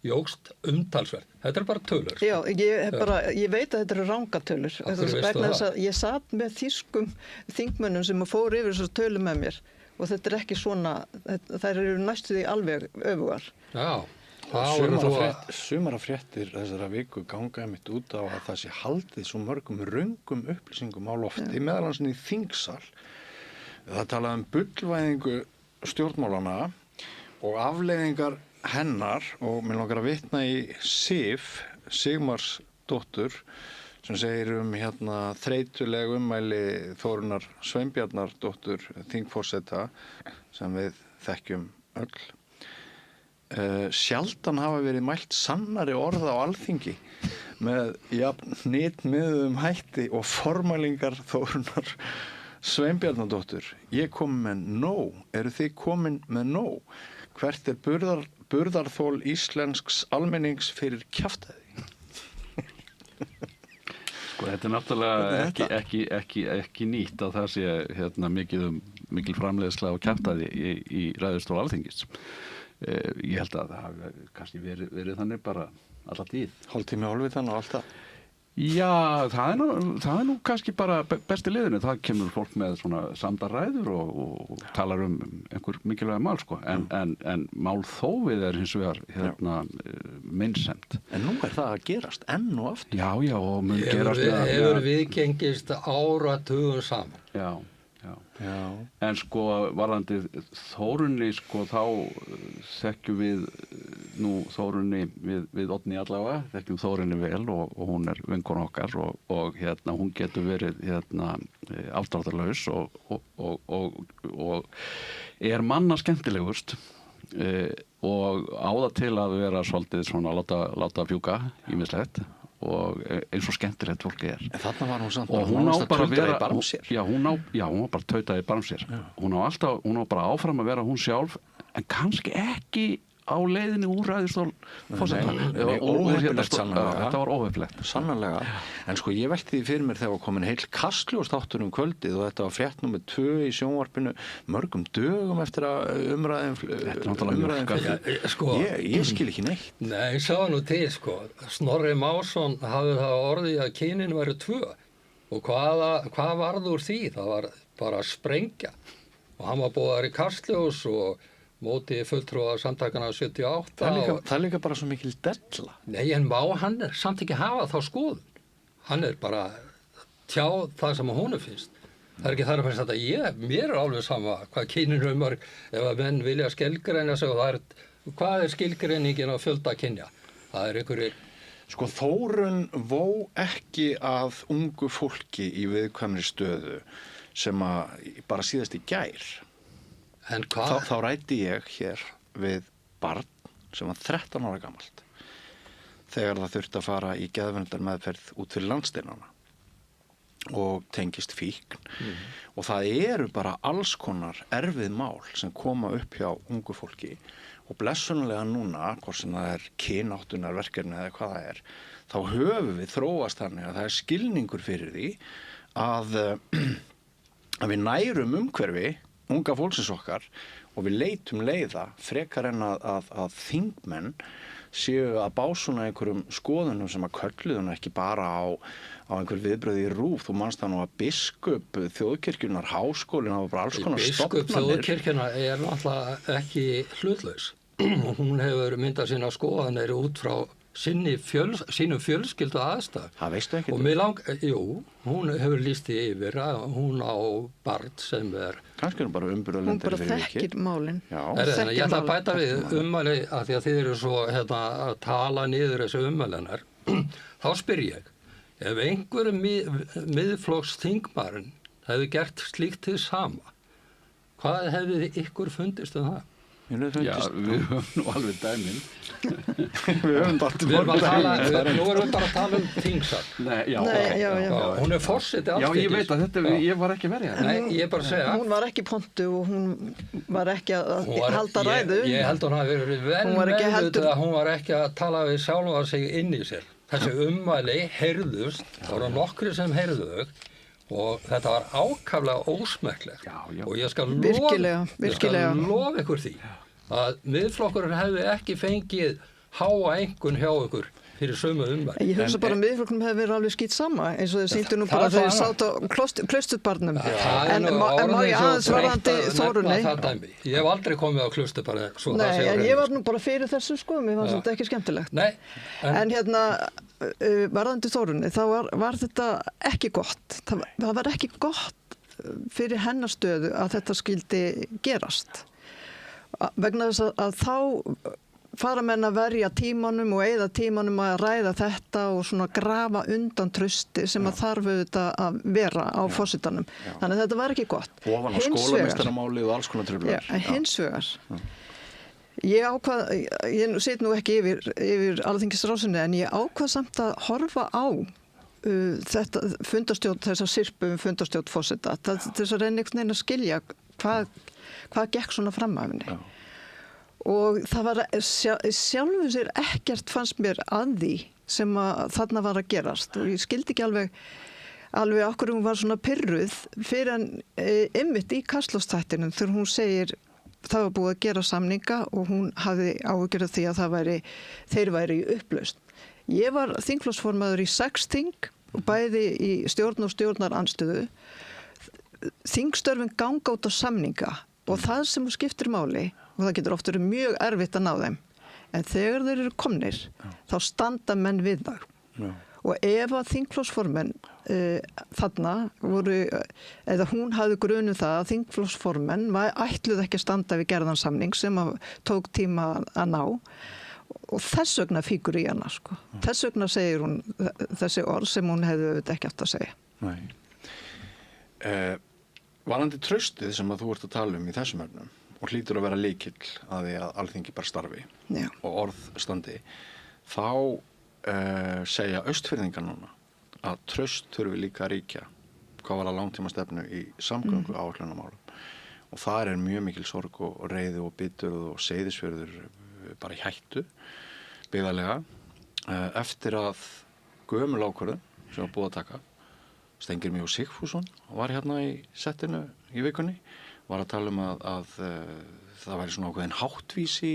jókst umtalsvert. Þetta er bara tölur. Já, ég veit að þetta eru rangatölur. Vegna þess að ég sat með þýskum þingmönnum sem fóru yfir þessar tölur með mér og þetta er ekki svona, þær eru næstu því alveg öfugar. Já. Sumar fréttir þessara viku ganga einmitt út á að það sé haldið svo mörgum röngum upplýsingum á lofti, meðal annars í þingsal. Það talaði bullvæðingu stjórnmálana og afleiðingar hennar og mér langar að vitna í Sigmarsdóttur sem segir þreytuleg ummæli Þórunnar Sveinbjarnardóttur þingforseta sem við þekkjum öll. Sjaldan hafa verið mælt sannari orða á Alþingi með hnitmiðuðum hætti og formælingar Þórunnar Sveinbjarnardóttur. Ég kom með nóg. Eru þið komin með nóg? Hvert er burðarþol íslensks almennings fyrir kjaftæði? Sko, þetta er náttúrulega ekki nýtt að það sé mikil framleiðsla og kjaftæði í ræðustól Alþingis. Ég held að það hafi kannski verið þannig bara alla tíð. Hálftími hálfvitan og allt það? Já, það er nú kannski bara besti liðinu. Það kemur fólk með svona samdarræður og talar einhver mikilvæg mál, sko. En málþófið er hins vegar meinsemd. En nú er það að gerast enn og aftur. Já, og mun gerast hefur viðgengist áratugum saman. Já. En sko varðandi Þórunni, sko, þá þekkjum við nú Þórunni við Oddný allavega, þekkjum Þórunni vel og hún er vinkona okkar og hún getur verið afdráttarlaus og er manna skemmtilegust og á það til að vera svolítið svona láta fjúka ýmislegt og eins og skemmtilegt fólki er. En þarna var hún samt og hún á bara að vera barmsér. Hún var bara tautaði barmsér. Hún á bara áfram að vera hún sjálf en kannski ekki á leiðinni úr ræðustól forseta. Óheppilegt sannanlega. Þetta var óheppilegt. Sannanlega. En sko ég velti því fyrir mér þegar komin heil Kastljós þáttur kvöldið og þetta var frétt númer 2 í sjónvarpinu mörgum dögum eftir að umræðin sko, ég skil ekki neitt. Nei, sá nú til, sko. Snorri Másson hafði það orðið að kynin væru 2 og hvað varð úr því? Það var bara að sprengja og hann var búið í Kastljós og móti fulltrúa samtakana 78. Það er líka bara svo mikil della. Nei, en hann samt ekki hafa þá skoðun. Hann er bara tjá það sem honum finnst. Það er ekki þar að finnst þetta mér er alveg sama hvað kynin ef að menn vilja skilgreina sig og hvað er skilgreiningin á fjölda kynja? Það einhverjir... Sko Þórunn vó ekki að ungu fólki í viðkvæmri stöðu sem að bara síðast í gær. En hvað? Þá ræddi ég hér við barn sem var 13 ára gamalt þegar það þurfti að fara í geðverndarmeðferð út fyrir landsteinana og tengist fíkn og það eru bara alls konar erfið mál sem koma upp hjá ungu fólki og blessunlega núna, hvort sem það kynáttunarverkefni eða hvað það þá höfum við þróast þannig að það skilningur fyrir því að við nærum umhverfi unga fólksins okkar og við leitum leiða frekar en að þingmenn séu að básuna einhverjum skoðunum sem að kölluðuna ekki bara á einhver viðbröði í RÚV. Þú manst það nú að biskup þjóðkirkjunnar, háskólinn, það var bara alls konar stofnanir. Biskup þjóðkirkjunnar náttúrulega ekki hlutlaus og hún hefur myndað sína skoðanir út frá sínum fjölskyldu aðstæð. Það veistu ekki. Og hún hefur lýst því yfir að hún á barn sem kannski bara umburðarlendir fyrir vikið. Hún bara þekkir málin. Ég ætla að bæta við ummæli að því að þið eru svo að tala niður þessu ummælinar. Þá spyr ég, ef einhverjum miðflokks þingmaðurinn hefði gert slíkt til sama, hvað hefði ykkur fundist það? Já, við höfum nú alveg dæmin. Við höfum nú erum við bara að tala þingsal. Hún forseti Alþingis. Já, ég veit að ég var ekki verið. Nei, ég bara segja. Hún var ekki pontu og hún var ekki að halda ræðu. Ég held hún hafi verið vel meðvituð að hún var ekki að tala við sjálfa sig inn í sér. Þessi ummæli heyrðust, það voru nokkri sem heyrðu þau. Og þetta var ákaflega ósmekklegt og ég skal lofa ykkur því að miðflokkurinn hefði ekki fengið háa einkunn hjá ykkur fyrir sömu ummæli. Ég hugsa bara að miðflokkurinn hefði verið alveg skýt sama eins og þeir sýndu nú bara þegar þeir sátu á klausturbarnum. En má ég aðeins varðandi Þórunni? Ég hef aldrei komið á klausturbarni. Nei, en ég var nú bara fyrir þessu sko, mér fannst þetta ekki skemmtilegt. Nei. En varðandi Þórunni, þá var þetta ekki gott. Það var ekki gott fyrir hennar stöðu að þetta skyldi gerast. Vegna þess að þá fara menn að verja tímanum og eyða tímanum að ræða þetta og svona grafa undan trausti sem að þarf auðvitað að vera á forsetanum. Þannig að þetta var ekki gott. Ofan á skólameistaramáli og alls konar truflanir. Hins vegar. Ég sit nú ekki yfir Alþingisrásinni en ég ákvað samt að horfa á þetta fundarstjórn, þessa sirpu fundarstjórn forseta, þess að reyna einhvern veginn að skilja hvað gekk svona fram af henni. Og það var sjálfum sér ekkert fannst mér að því sem að þarna var að gerast og ég skildi ekki alveg okkur hún var svona pirruð fyrir en einmitt í Kastljósþættinum þegar hún segir það var búið að gera samninga og hún hafði áhyggjur af því að þeir væri í upplausn. Ég var þingflokksformaður í 6 þing og bæði í stjórn og stjórnarandstöðu. Þingstörfin ganga út á samninga og það sem skiptir máli og það getur oft verið mjög erfitt að ná þeim. En þegar þeir eru komnir, þá standa menn við það. Og ef að þingflokksformenn þarna voru, eða hún hafði grunum það að þingflokksformenn ætluðu ekki að standa við gerðan samning sem tók tíma að ná. Og þess vegna fíkur í hana, sko. Þess vegna segir hún þessi orð sem hún hefði auðvitað ekki átt að segja. Nei. Varðandi traustið sem að þú ert að tala um í þessum efnum og hlýtur að vera lykill að því að Alþingi bara starfi og orð standi, þá segja Austfirðingar núna að traust þurfi líka að ríkja hvað var að langtíma stefnu í samgöngu áætlunarmálum og þar er mjög mikil sorg og reiði og biturð og Seyðisfjörður bara í hættu byggðarlega eftir að gömul ákvörðun sem var búið að taka. Steingrímur Sigfússon var hérna í settinu í vikunni, var að tala um að það væri svona ákveðin háttvísi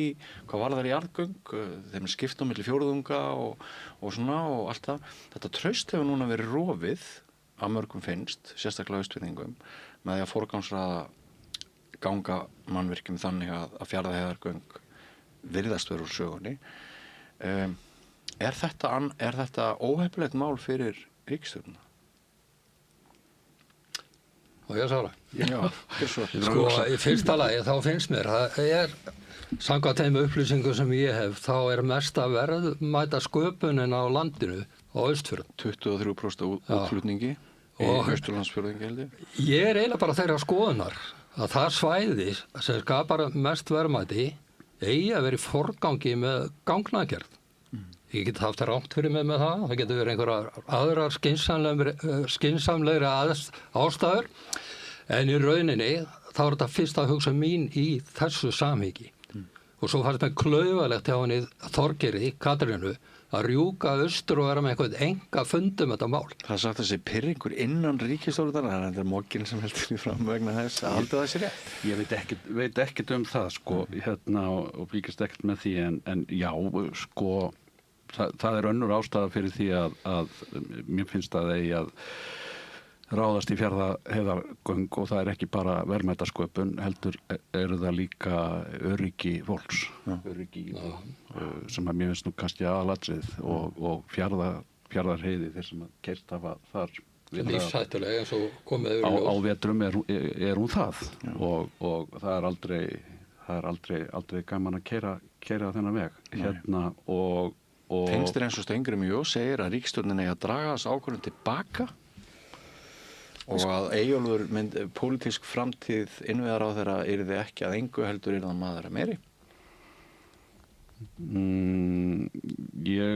hvað var þar í jarðgöng, þeim skipta milli fjórðunga og svona og allt það. Þetta traust hefur núna verið rofið að mörgum finnst, sérstaklega Austfirðingum, með því að forgangsraða ganga mannvirkjum þannig að Fjarðarheiðargöng virðast vera úr sögunni. Er þetta óheppilegt mál fyrir ríkisstjórnina? og ég svara. Já, svo. Sko, í fyrsta lagi þá finnst mér, það samkvæmt þeim upplýsingum sem ég hef, þá mesta verðmæta sköpunin á landinu á Austfjörðum. 23% útflutningi í Austurlandsfjörðingi held ég. Ég eiginlega bara þeirra skoðunar að það svæði sem skapar mest verðmæti eigi að vera í forgangi með gangnagerð. Ég get haft rátt fyrir mig með það getur verið einhverjar aðrar skynsamlegri ástæður, en í rauninni þá þetta fyrsta hugsa mín í þessu samhengi. Og svo fannst mér klaufalegt hjá henni Þorgeiri, Katrínu, að rjúka austur og vera með eitthvað enga fundum þetta mál. Það er sagt þessi pirringur innan ríkisstjórnar, en þetta mokkinn sem heldur því fram vegna þess að halda það sér rétt. Ég veit ekkert það, sko, og fylgist ekkert með því, en já, sko, það önnur ástæða fyrir því að mér finnst að eigi að ráðast í Fjarðarheiðargöng og það ekki bara verðmætasköpun, heldur það líka öryggi fólks, sem að mér finnst nú kannski aðalatrið og Fjarðarheiði þeir sem að keyrt hafa þar lífshættulega eins og komið á vetrum hún það og það aldrei gaman að keyra þennan veg hérna og finnst þér eins og Steingrímur J segir að ríkisstjórnin eigi að draga þess ákvörðun tilbaka og að Eyjólfur pólitísk framtíð innviðaráðherra yrði ekki að engu heldur yrði að maður meiri? Ég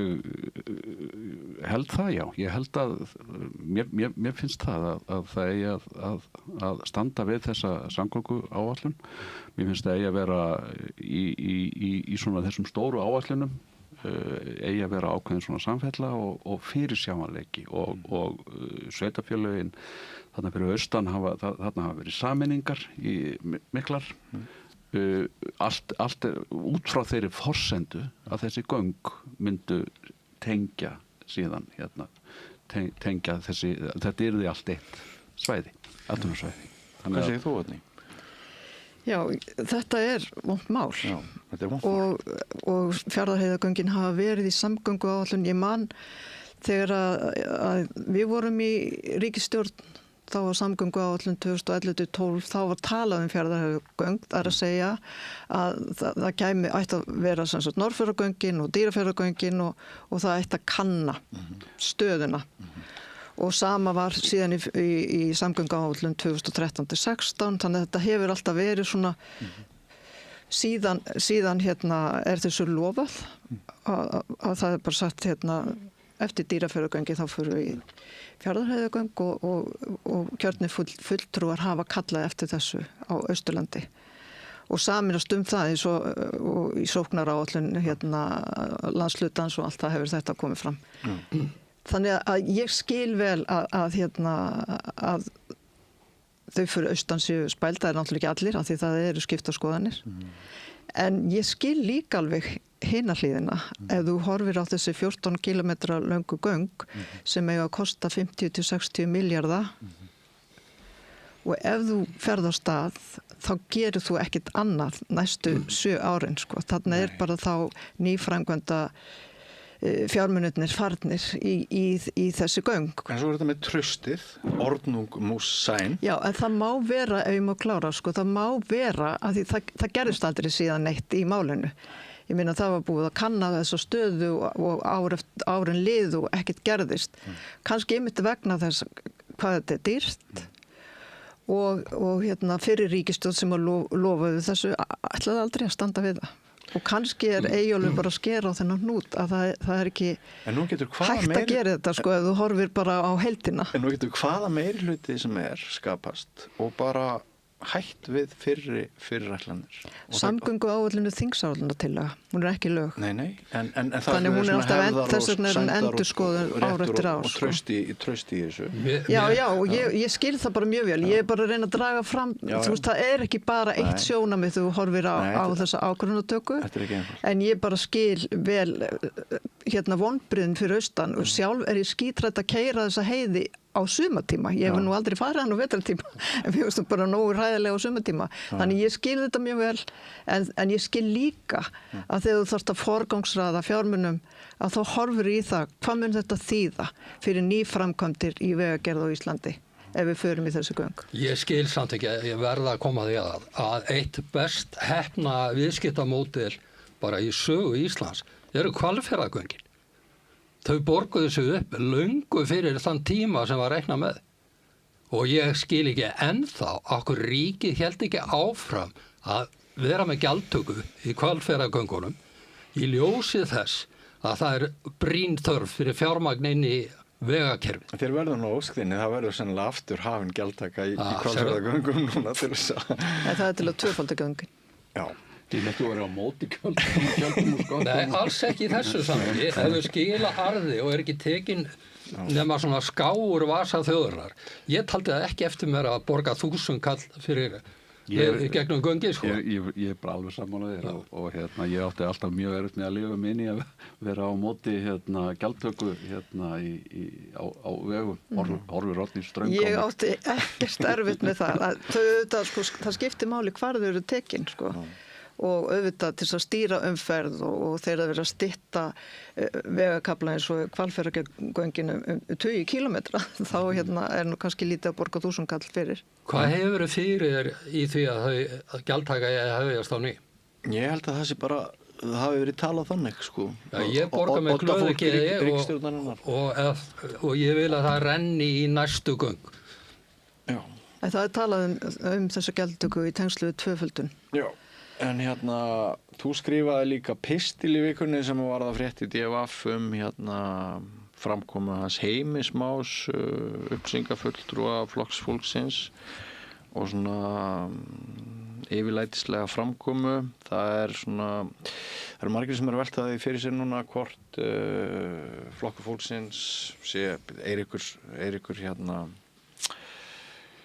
held það, já. Ég held að mér finnst það að það eigi að standa við þessa samgönguáætlun. Mér finnst það eigi að vera í svona þessum stóru áætlunum eigi að vera ákveðin svona samfella og fyrirsjáanleiki og sveitarfélögin þarna fyrir austan þarna hafa verið sameiningar í miklar allt út frá þeirri forsendu að þessi göng myndu tengja síðan tengja þetta yrði allt eitt svæði, atvinnusvæði. Hvað segir þú, Oddný? Já, þetta vont mál. Já, þetta vont mál. Og Fjarðarheiðargöngin hafa verið í samgönguáætlun. Ég man þegar að við vorum í ríkisstjórn, þá var samgönguáætlun 2011-12, þá var talað Fjarðarheiðargöng, það að segja að það ætti að vera sem sagt Norðfjarðargöngin og Dýrafjarðargöngin og það ætti að kanna stöðuna. Og sama var síðan í samgönguáætlun 2013-16, þannig að þetta hefur alltaf verið svona síðan þessu lofað að það bara sagt eftir Dýrafjarðargöngi þá fyrir við í Fjarðarheiðargöng og kjörnir fulltrúar hafa kallað eftir þessu á Austurlandi og saminast það eins og í sóknaráætlun landshlutans og allt það hefur þetta komið fram. Þannig að ég skil vel að þau fyrir austan séu spæld, það náttúrulega ekki allir af því það eru skiptaskoðanir. En ég skil líka alveg hina hliðina ef þú horfir á þessi 14 kilometra löngu göng sem eiga að kosta 50-60 milljarða og ef þú ferð á stað þá gerir þú ekkert annað næstu 7 árin sko. Þarna bara þá nýframkvæmda fjármunirnir farnir í þessi göng. En svo þetta með traustið, ordnung mús sæn. Já, en það má vera, ef ég má klára, sko, það má vera að því það gerðist aldrei síðan neitt í málinu. Ég meina það var búið að kanna þessa stöðu og árin lið og ekkert gerðist. Kannski einmitt vegna þess hvað þetta dýrt og fyrir ríkisstjórn sem lofaði þessu ætlaði aldrei að standa við það. Og kannski Eyjólfur bara að skera á þennan hnút að það ekki hægt að gera þetta sko ef þú horfir bara á heildina. En nú getur hvaða meirihluti sem skapast og bara hætt við fyrirætlanir. Samgönguáætlun þingsáætlunartillaga, hún ekki lög. Nei, en það þannig hún alltaf þess vegna endurskoðun ár eftir ár. Og trausti í þessu. Já, og ég skil það bara mjög vel. Ég bara að reyna að draga fram, þú veist, það ekki bara eitt sjónamið þú horfir á þessa ákvörðunartöku. En ég bara skil vel vonbrigðin fyrir austan og sjálf ég skítrætt að keyra þessa heiði á sumartíma. Ég hef nú aldrei farið hann á vetrartíma en við veistum bara nógu hræðilega á sumartíma. Þannig ég skil þetta mjög vel en ég skil líka að þegar þú þarft að forgangsraða fjármunum að þá horfir í það hvað mun þetta þýða fyrir nýframkvæmdir í vegagerð á Íslandi. ef við förum í þessi göng. Ég skil samt ekki, ég verða að koma því að eitt best heppna viðskiptamódel bara í sögu Íslands eru Hvalfjarðargöngin. Þau borguðu sig upp löngu fyrir þann tíma sem var reiknað með. Og ég skil ekki ennþá okkur ríkið hélt ekki áfram að vera með gjaldtöku í Hvalfjarðargöngunum í ljósi þess að það brýn þörf fyrir fjármagn inn í vegakerfi. Þér verður nú óskðinni, það verður sennilega aftur hafin gjaldtaka í Hvalfjarðargöngum núna til þess að... En það til að tvöfalda göngin. Já. Þið mættu að vera á móti gjöldum og skottum. Nei, alls ekki í þessu samhengi. Ef þau skila arði og ekki tekin nema svona skáur vasa þjóðurinnar. Ég taldi það ekki eftir mér að borga 1000 kall fyrir gegnum göngi, sko. Ég bara alveg sammála þér og ég átti alltaf mjög erfitt með að lifa minni að vera á móti gjaldtöku á vegum, horfir orðin ströng. Ég átti ekkert erfitt með það. Það skiptir máli hvar þau eru tekin, sko. Og auðvitað til að stýra umferð og þegar það verið að stytta vegakafla eins og Hvalfjarðargöngin 20 kilometra, þá er nú kannski lítið að borga 1000 kall fyrir. Hvað hefur fyrir í því að gjaldtaka hefjast á ný? Ég held að það sé bara, það hafi verið talað þannig, sko. Já, ég borga með glöðugeði og ég vil að það renni í næstu göng. Já. En það talað um þessa gjaldtöku í tengslu við tvöföldun. Já. En þú skrifaði líka pistil í vikunni sem var það frétt í DFF framkomu hans Heimis Más, upplýsingafulltrúa flokksfólksins og svona yfirlætislega framkomu. Það eru margir sem eru veltaði fyrir sér núna hvort flokkur fólksins sé Eiríkur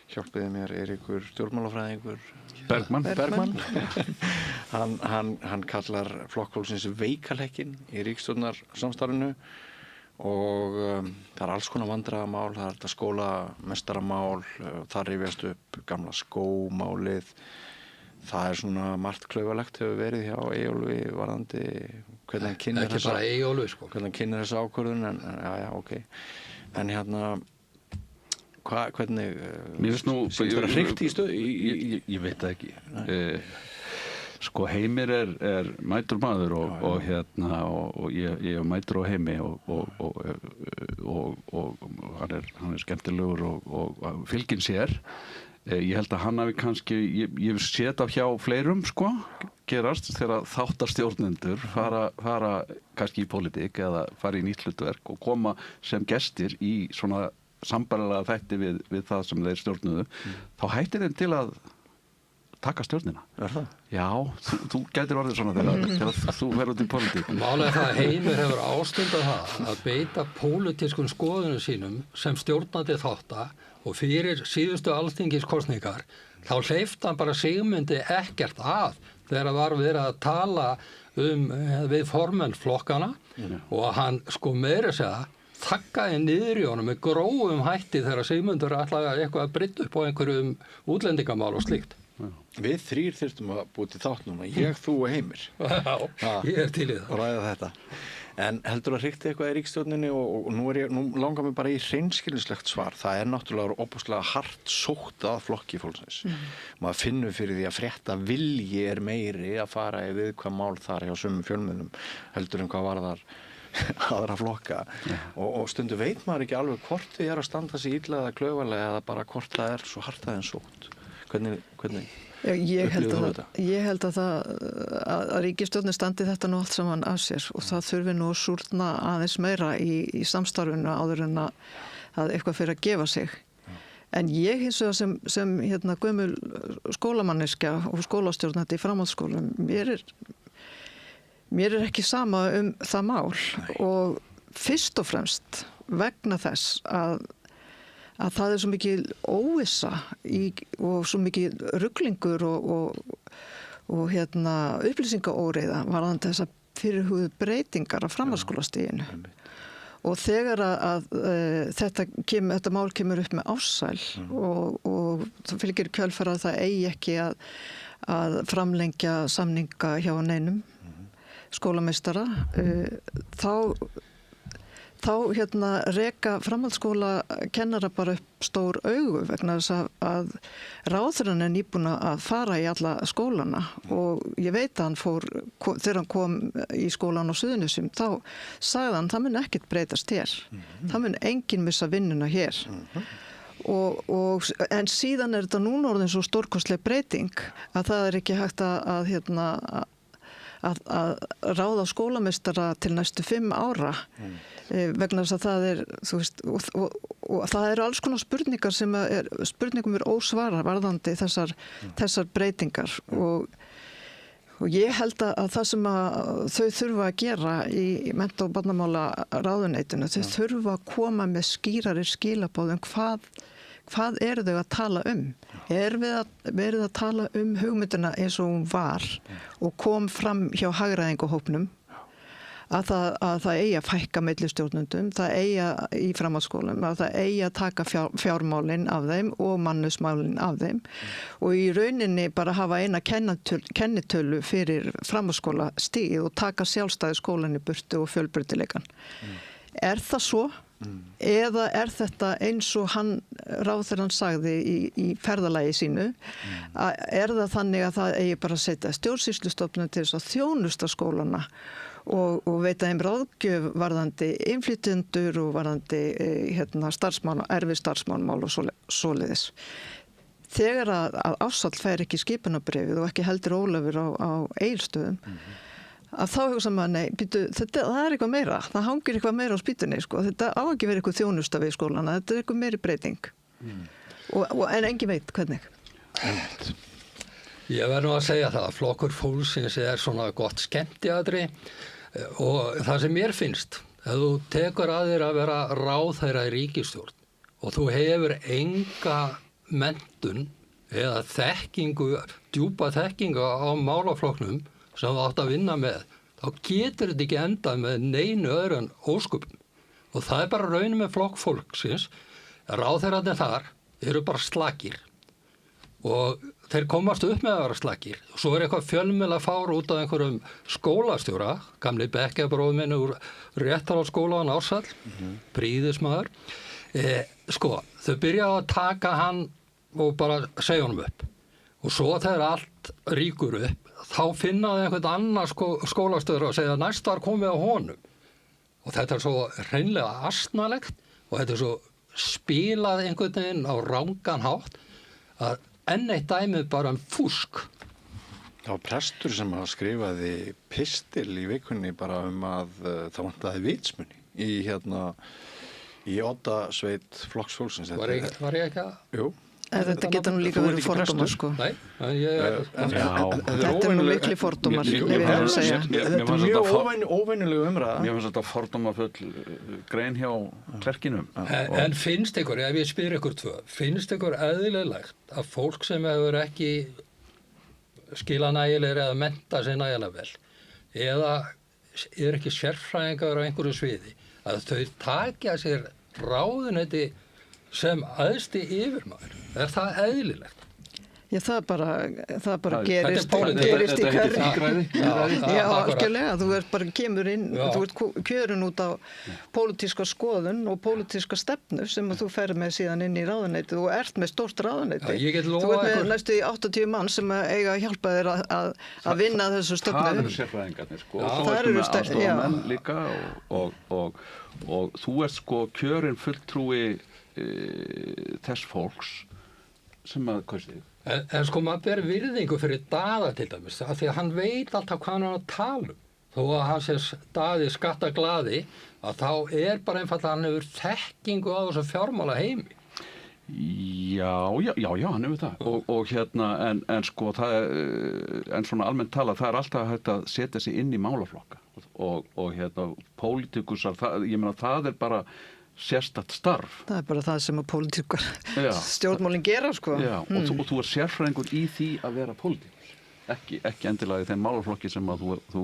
hjálpiði mér, Eiríkur stjórnmálafræðingur Bergmann. hann kallar flokkfólksins veikalhekkin í ríkisstjórnarsamstarfinu og það er alls konar vandræðamál, það er þetta skólamestaramál, það rifjast upp gamla skómálið, það er svona margt klaufalegt hefur verið hjá Eyjólfi varðandi hvernig hann kynnir ekki bara Eyjólfi, sko. Hvernig hann kynnir þessa ákvörðun en ok. En hvernig sínst vera hreint í stöðu? Ég veit það ekki. Sko Heimir er mætur maður og ég er mætur á Heimi og hann er skemmtilegur og fylginn sér. Ég held að hann hafi kannski, ég hef séð af hjá fleirum, sko, gerast þegar þáttarstjórnendur fara kannski í pólitík eða fara í nýtt hlutverk og koma sem gestir í svona sambærilega þætti við það sem þeir stjórnuðu, þá hættir þeim til að taka stjórnina. Er það? Já, þú gætir orðið svona þegar þú verður út í pólitík. Málega það að Heimir hefur ástundað það að beita pólitískum skoðunum sínum sem stjórnandi þátta og fyrir síðustu alþingiskosningar þá hleypti hann bara Sigmundi ekkert að þegar var verið að tala við formenn flokkana og hann sko meira segja þakkaði niður í honum með grófum hætti þegar Sigmundur ætlaði eitthvað að brydda upp á einhverjum útlendingamál og slíkt. Við þrír þyrftum að búið til þátt núna, ég, þú og Heimir. Já, ég er til í það. Og ræða þetta. En heldur að hrikti eitthvað í ríkisstjórninni og nú langar mér bara í hreinskilnislegt svar. Það er náttúrulega óbúslega hart sótt að flokki fólksins. Maður finnur fyrir því að frétta vilji er meiri að fara í viðkvæm mál þar hjá sumum fjölmiðlum heldur hvað varðar aðra flokka og stundu veit maður ekki alveg hvort þið að standa sig illa eða klaufalega eða bara hvort það er svo hart aðeins sótt. Hvernig ég held að ríkisstjórnin standi þetta nú allt saman af sér og það þurfi nú að súrna aðeins meira í samstarfinu áður en að eitthvað fyrir að gefa sig. En ég hins vegar sem gömul skólamanniska og skólastjórnandi í framhaldsskólum, mér er ekki sama það mál og fyrst og fremst vegna þess að það er svo mikið óvissa og svo mikið ruglingur og upplýsingaóreiða varðandi þessar fyrirhuguðu breytingar á framhaldsskólastiginu. Og þegar þetta mál kemur upp með Ársæl og það fylgir kjölfara að það eigi ekki að framlengja samninga hjá neinum skólameistara, þá þá reka framhaldsskóla kennara bara upp stór augu vegna þess að ráðherrann er nýbúin að fara í alla skólana og ég veit að þegar hann kom í skólan á Suðurnesjum þá sagði hann það mun ekkert breytast hér. Það mun enginn missa vinnuna hér. En síðan er þetta núna orðin svo stórkostleg breyting að það er ekki hægt að ráða skólameistara til næstu 5 ára vegna þess að það er, þú veist, og það eru alls konar spurningar spurningum er ósvarað varðandi þessar breytingar og ég held að það sem að þau þurfa að gera í mennta- og barnamála ráðuneytinu, þau þurfa að koma með skýrari skilaboð hvað eru þau að tala verið að tala hugmyndina eins og hún var og kom fram hjá hagræðinguhópnum að það eigi að fækka millistjórnendum, það eigi í framhaldsskólum, að það eigi að taka fjármálin af þeim og mannusmálin af þeim og í rauninni bara hafa eina kennitölu fyrir framhaldsskóla stigið og taka sjálfstæði skólan í burtu og fjölbreytileikan. Er það svo? Eða er þetta eins og ráðherrann sagði í ferðalagi sínu er það þannig að það eigi bara að setja stjórnsýslustofnun til þess að þjónusta skólana og veita þeim ráðgjöf varðandi innflytjendur og varðandi erfið starfsmannmál og svoleiðis. Þegar að Ársæll fær ekki skipunarbréfið og ekki heldur Ólafur á Egilsstöðum að þá hugsa maður, það er eitthvað meira, það hangir eitthvað meira á spýtunni, sko. Þetta á ekki verið eitthvað þjónusta við skólana, þetta er eitthvað meiri breyting. En engin veit hvernig. Ég verð nú að segja það að Flokkur fólksins er svona gott skemmtiatriði og það sem mér finnst, ef þú tekur að þér að vera ráðherra í ríkisstjórn og þú hefur enga menntun eða djúpa þekkingu á málaflokknum sem þú átt að vinna með, þá getur þetta ekki endað með neinu öðru en ósköpum. Og það er bara raunin með Flokk fólksins, ráðherrarnir þar eru bara slakir og þeir komast upp með að vera slakir. Svo er eitthvað fjölmiðla fár út af einhverjum skólastjóra, gamli bekkjabróður minn úr Réttarholtsskólann Ársæll, prýðismaður. Þau byrja að taka hann og bara segja honum upp. Og svo þegar allt ríkur upp, þá finnaði einhvern annar skólastöður og segja að næst var komið á honum. Og þetta er svo hreinlega asnalegt og þetta er svo spilað einhvern veginn á rangan hátt að enn eitt dæmið bara fúsk. Það var prestur sem skrifaði pistil í vikunni bara að það vantaði vitsmuni í Oddasveit Flokks fólksins. Var ég ekki að? Jú. Þetta geta nú líka verið fordómar, sko. Nei, þetta er nú mikli fordómar, Þetta er mjög óvenjuleg umræða. Mér finnst þetta fordómafull grein hjá klerkinum. En finnst ykkur, ef ég spyr ykkur tvö, finnst ykkur eðlilegt að fólk sem hefur ekki skila nægilega eða mennta sig nægilega vel, eða er ekki sérfræðingar á einhverju sviði, að þau takja sér ráðuneyti sem æðsti yfirmaður? Er það eðlilegt? Já, það bara gerist í hverju. Já, algjörlega. Þú kemur inn, þú ert kjörin út á pólitíska skoðun og pólitíska stefnu sem þú ferð með síðan inn í ráðuneytið og ert með stórt ráðuneyti. Þú ert með næstu í 80 mann sem eiga að hjálpa þér að vinna þessu stefnu. Það eru sérfræðingarnir, sko. Og svo ertu með aðstofamenn líka og þú ert kjörin fulltrúi þess fólks sem að kausti þig. En maður ber virðingu fyrir Daða til dæmis, af því að hann veit alltaf hvað hann er að tala um. Þó að hann sé Daði skattaglaði, að þá er bara einfallega hann hefur þekkingu á þessu fjármála heimi. Já, hann hefur það. En svona almennt tala, það er alltaf hægt að setja sig inn í málaflokka og pólitíkusar, ég meina það er bara sérstakt starf. Það er bara það sem að pólitíkar stjórnmálin gera, sko. Já, og þú er sérfræðingur í því að vera pólitíkus. Ekki endilega í þeim málaflokki sem að þú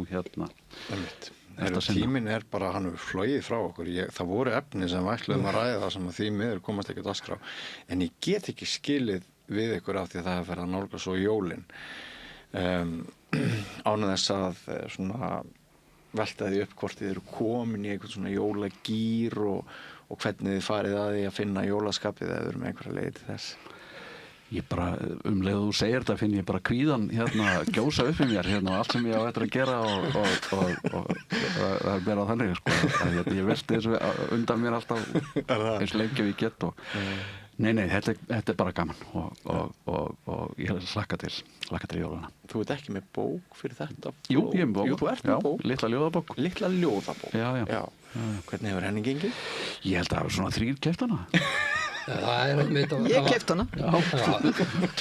Tíminn er bara, hann hefur flogið frá okkur. Það voru efni sem við ætluðum að ræða sem að því miður komast ekki á dagskrá. En ég get ekki skilið við ykkur af því að það hefur verið að nálgast svo jólin. Án þess að velta því upp hvort þið eru komin í einhvern svona jólagýr og hvernig þið farið að því að finna jólaskapið eða eru með einhverja leið til þess? Ég bara, leið þú segir þetta finn ég bara kvíðan gjósa upp í mér og allt sem ég á eftir að gera og það er meira þannig sko, að ég velti þessu undan mér alltaf eins lengi við get og nei, þetta er bara gaman og ég hlakka til jólana. Þú ert ekki með bók fyrir þetta? Jú, ég er með bók. Jú, þú ert með bók? Litla ljóðabók. Litla ljóðabók? Já. Hvernig hefur henni gengið? Ég held að það var svona 3 keypt hana. Ég keypt hana. Já,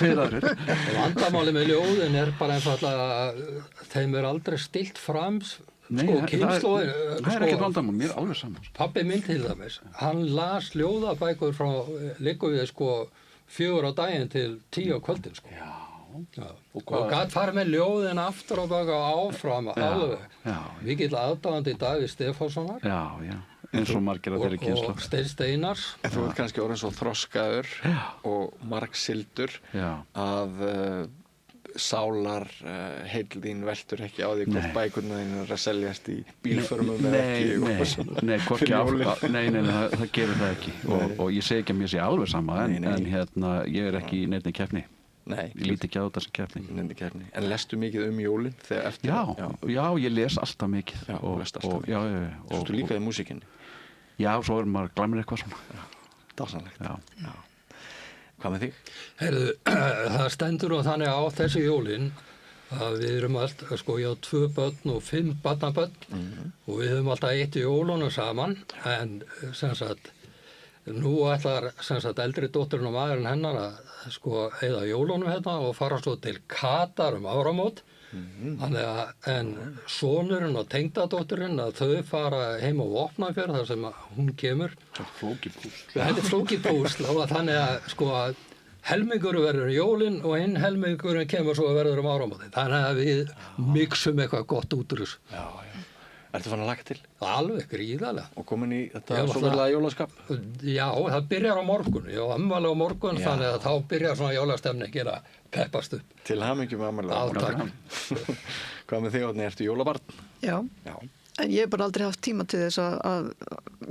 2 aðrir. Vandamáli með ljóðin er bara einfallega þeim er aldrei stillt fram kynnslóðin. Það er ekkert vandamál, mér er alveg saman. Pabbi minn til dæmis, hann las ljóðabækur frá liggur við 4 á daginn til 10 á kvöldin sko. Já. Og gat farið með ljóðin aftur og baka áfram alveg. Mikill aðdáandi Davíð Stefánssonar. Já. Eins og margir að þeirri kynslu. Og Steinn Steinars. En þú ert kannski orðin svo þroskaður og margsildur að sálar heill þín veltur ekki á því hvort bækurna þín er að seljast í bílförmum eða ekki. Nei, það gerir það ekki og ég segi ekki að mér sé alveg sama en ég er ekki í neinni keppni. Nei, ég líti ekki á þetta sem keppni. En lestu mikið jólin þegar eftir? Já, ég les alltaf mikið. Svo stu líka í músikinni? Já, svo maður glæmir eitthvað svona. Dásanlegt. Já. Hvað með þig? Heyrðu, það stendur og þannig á þessu jólin að við erum allt, sko ég á 2 börn og 5 barnabörn og við höfum alltaf eitt í jólunum saman en sem sagt nú ætlar sem sagt eldri dótturinn og maðurinn hennar að sko eyða jólunum hérna og fara svo til Katar áramót. Þannig að en sonurinn og tengdadótturinn að þau fara heim á Vopnafjörð þar sem hún kemur. Þetta er flókið púsl og þannig að sko að helmingur verður jólin og hinn helmingurinn kemur svo að verður áramótin. Þannig að við mixum eitthvað gott út úr þessu. Já. Ertu fann að laka til? Alveg gríðarlega. Og komin í þetta svokallaða jólaskap? Já, það byrjar á morgun. Ég á afmæli á morgun þannig að þá byrjar svona jólastemning að peppast upp. Til hamingju með afmæli á morgun. Hvað með þig, Árni, ertu jólabarn? Já. En ég hef bara aldrei haft tíma til þess að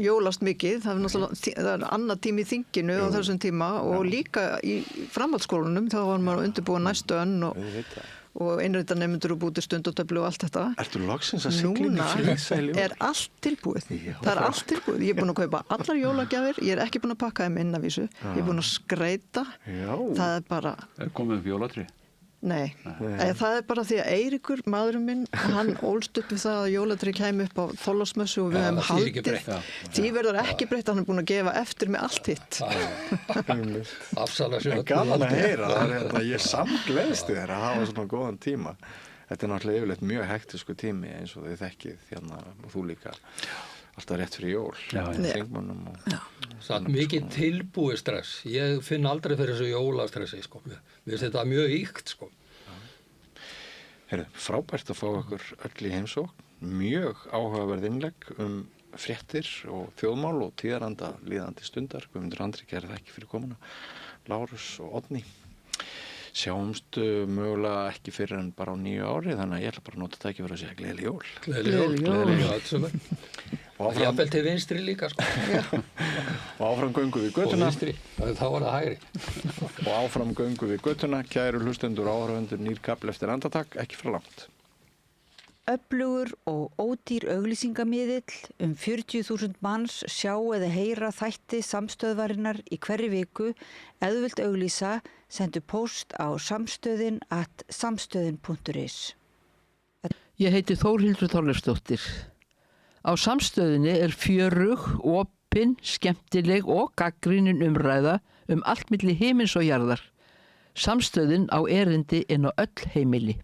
jólast mikið. Það er annað tími í þinginu á þessum tíma og líka í framhaldsskólanum þá var maður undirbúið næstu önn og einrita nemendur og búti stundatöflu og allt þetta. Ertu loksins að sigla inn í friðsæli? Núna er allt tilbúið. Það er allt tilbúið. Ég er búin að kaupa allar jólagjafir, ég er ekki búin að pakka þeim inn af vísu. Ég er búin að skreyta. Það er bara... Er komið upp jólatrí? Nei. Það er bara því að Eiríkur, maðurinn minn, hann ólst upp við það að jólatrí kæmi upp á Þorláksmessu og við hefum haldið. Því verður ekki breytt, hann er búin að gefa eftir með allt hitt. Afsalasjótt. Gaman að heyra, ég samgleðst þér að hafa svona góðan tíma. Þetta er náttúrulega yfirleitt mjög hektisku tími eins og þið þekkið hérna og þú líka. Alltaf rétt fyrir jól. Satt mikið tilbúið stress. Ég finn aldrei fyrir þessu jólastressi, sko. Mér finnst þetta mjög ýkt, sko. Heyrðu, frábært að fá okkur öll í heimsókn. Mjög áhugaverð innlegg fréttir og þjóðmál og tíðaranda líðandi stundar. Guðmundur Andri gerði það ekki fyrir komuna. Lárus og Oddný. Sjáumst mögulega ekki fyrir en bara á 9 ári, þannig að ég ætla bara að nota tækifæri að segja gleðileg jól. Gleðileg jól. Og jafnvel til vinstri líka, sko. Og áfram göngu við götuna. Og vinstri, þá var það hægri. Og áfram göngu við götuna, kæru hlustendur og áhorfendur, nýr kafli eftir andartak, ekki frá langt. Öflugur og ódýr auglýsingamiðill 40.000 manns sjá eða heyra þætti samstöðvarinnar í hverri viku. Ef þú vilt auglýsa, sendu póst á samstöðin@samstöðin.is. Ég heiti Þórhildur Þorleifsdóttir. Á Samstöðinni er fjörug, opin, skemmtileg og gagnrýnin umræða allt milli himins og jarðar. Samstöðin á erindi inn á öll heimili.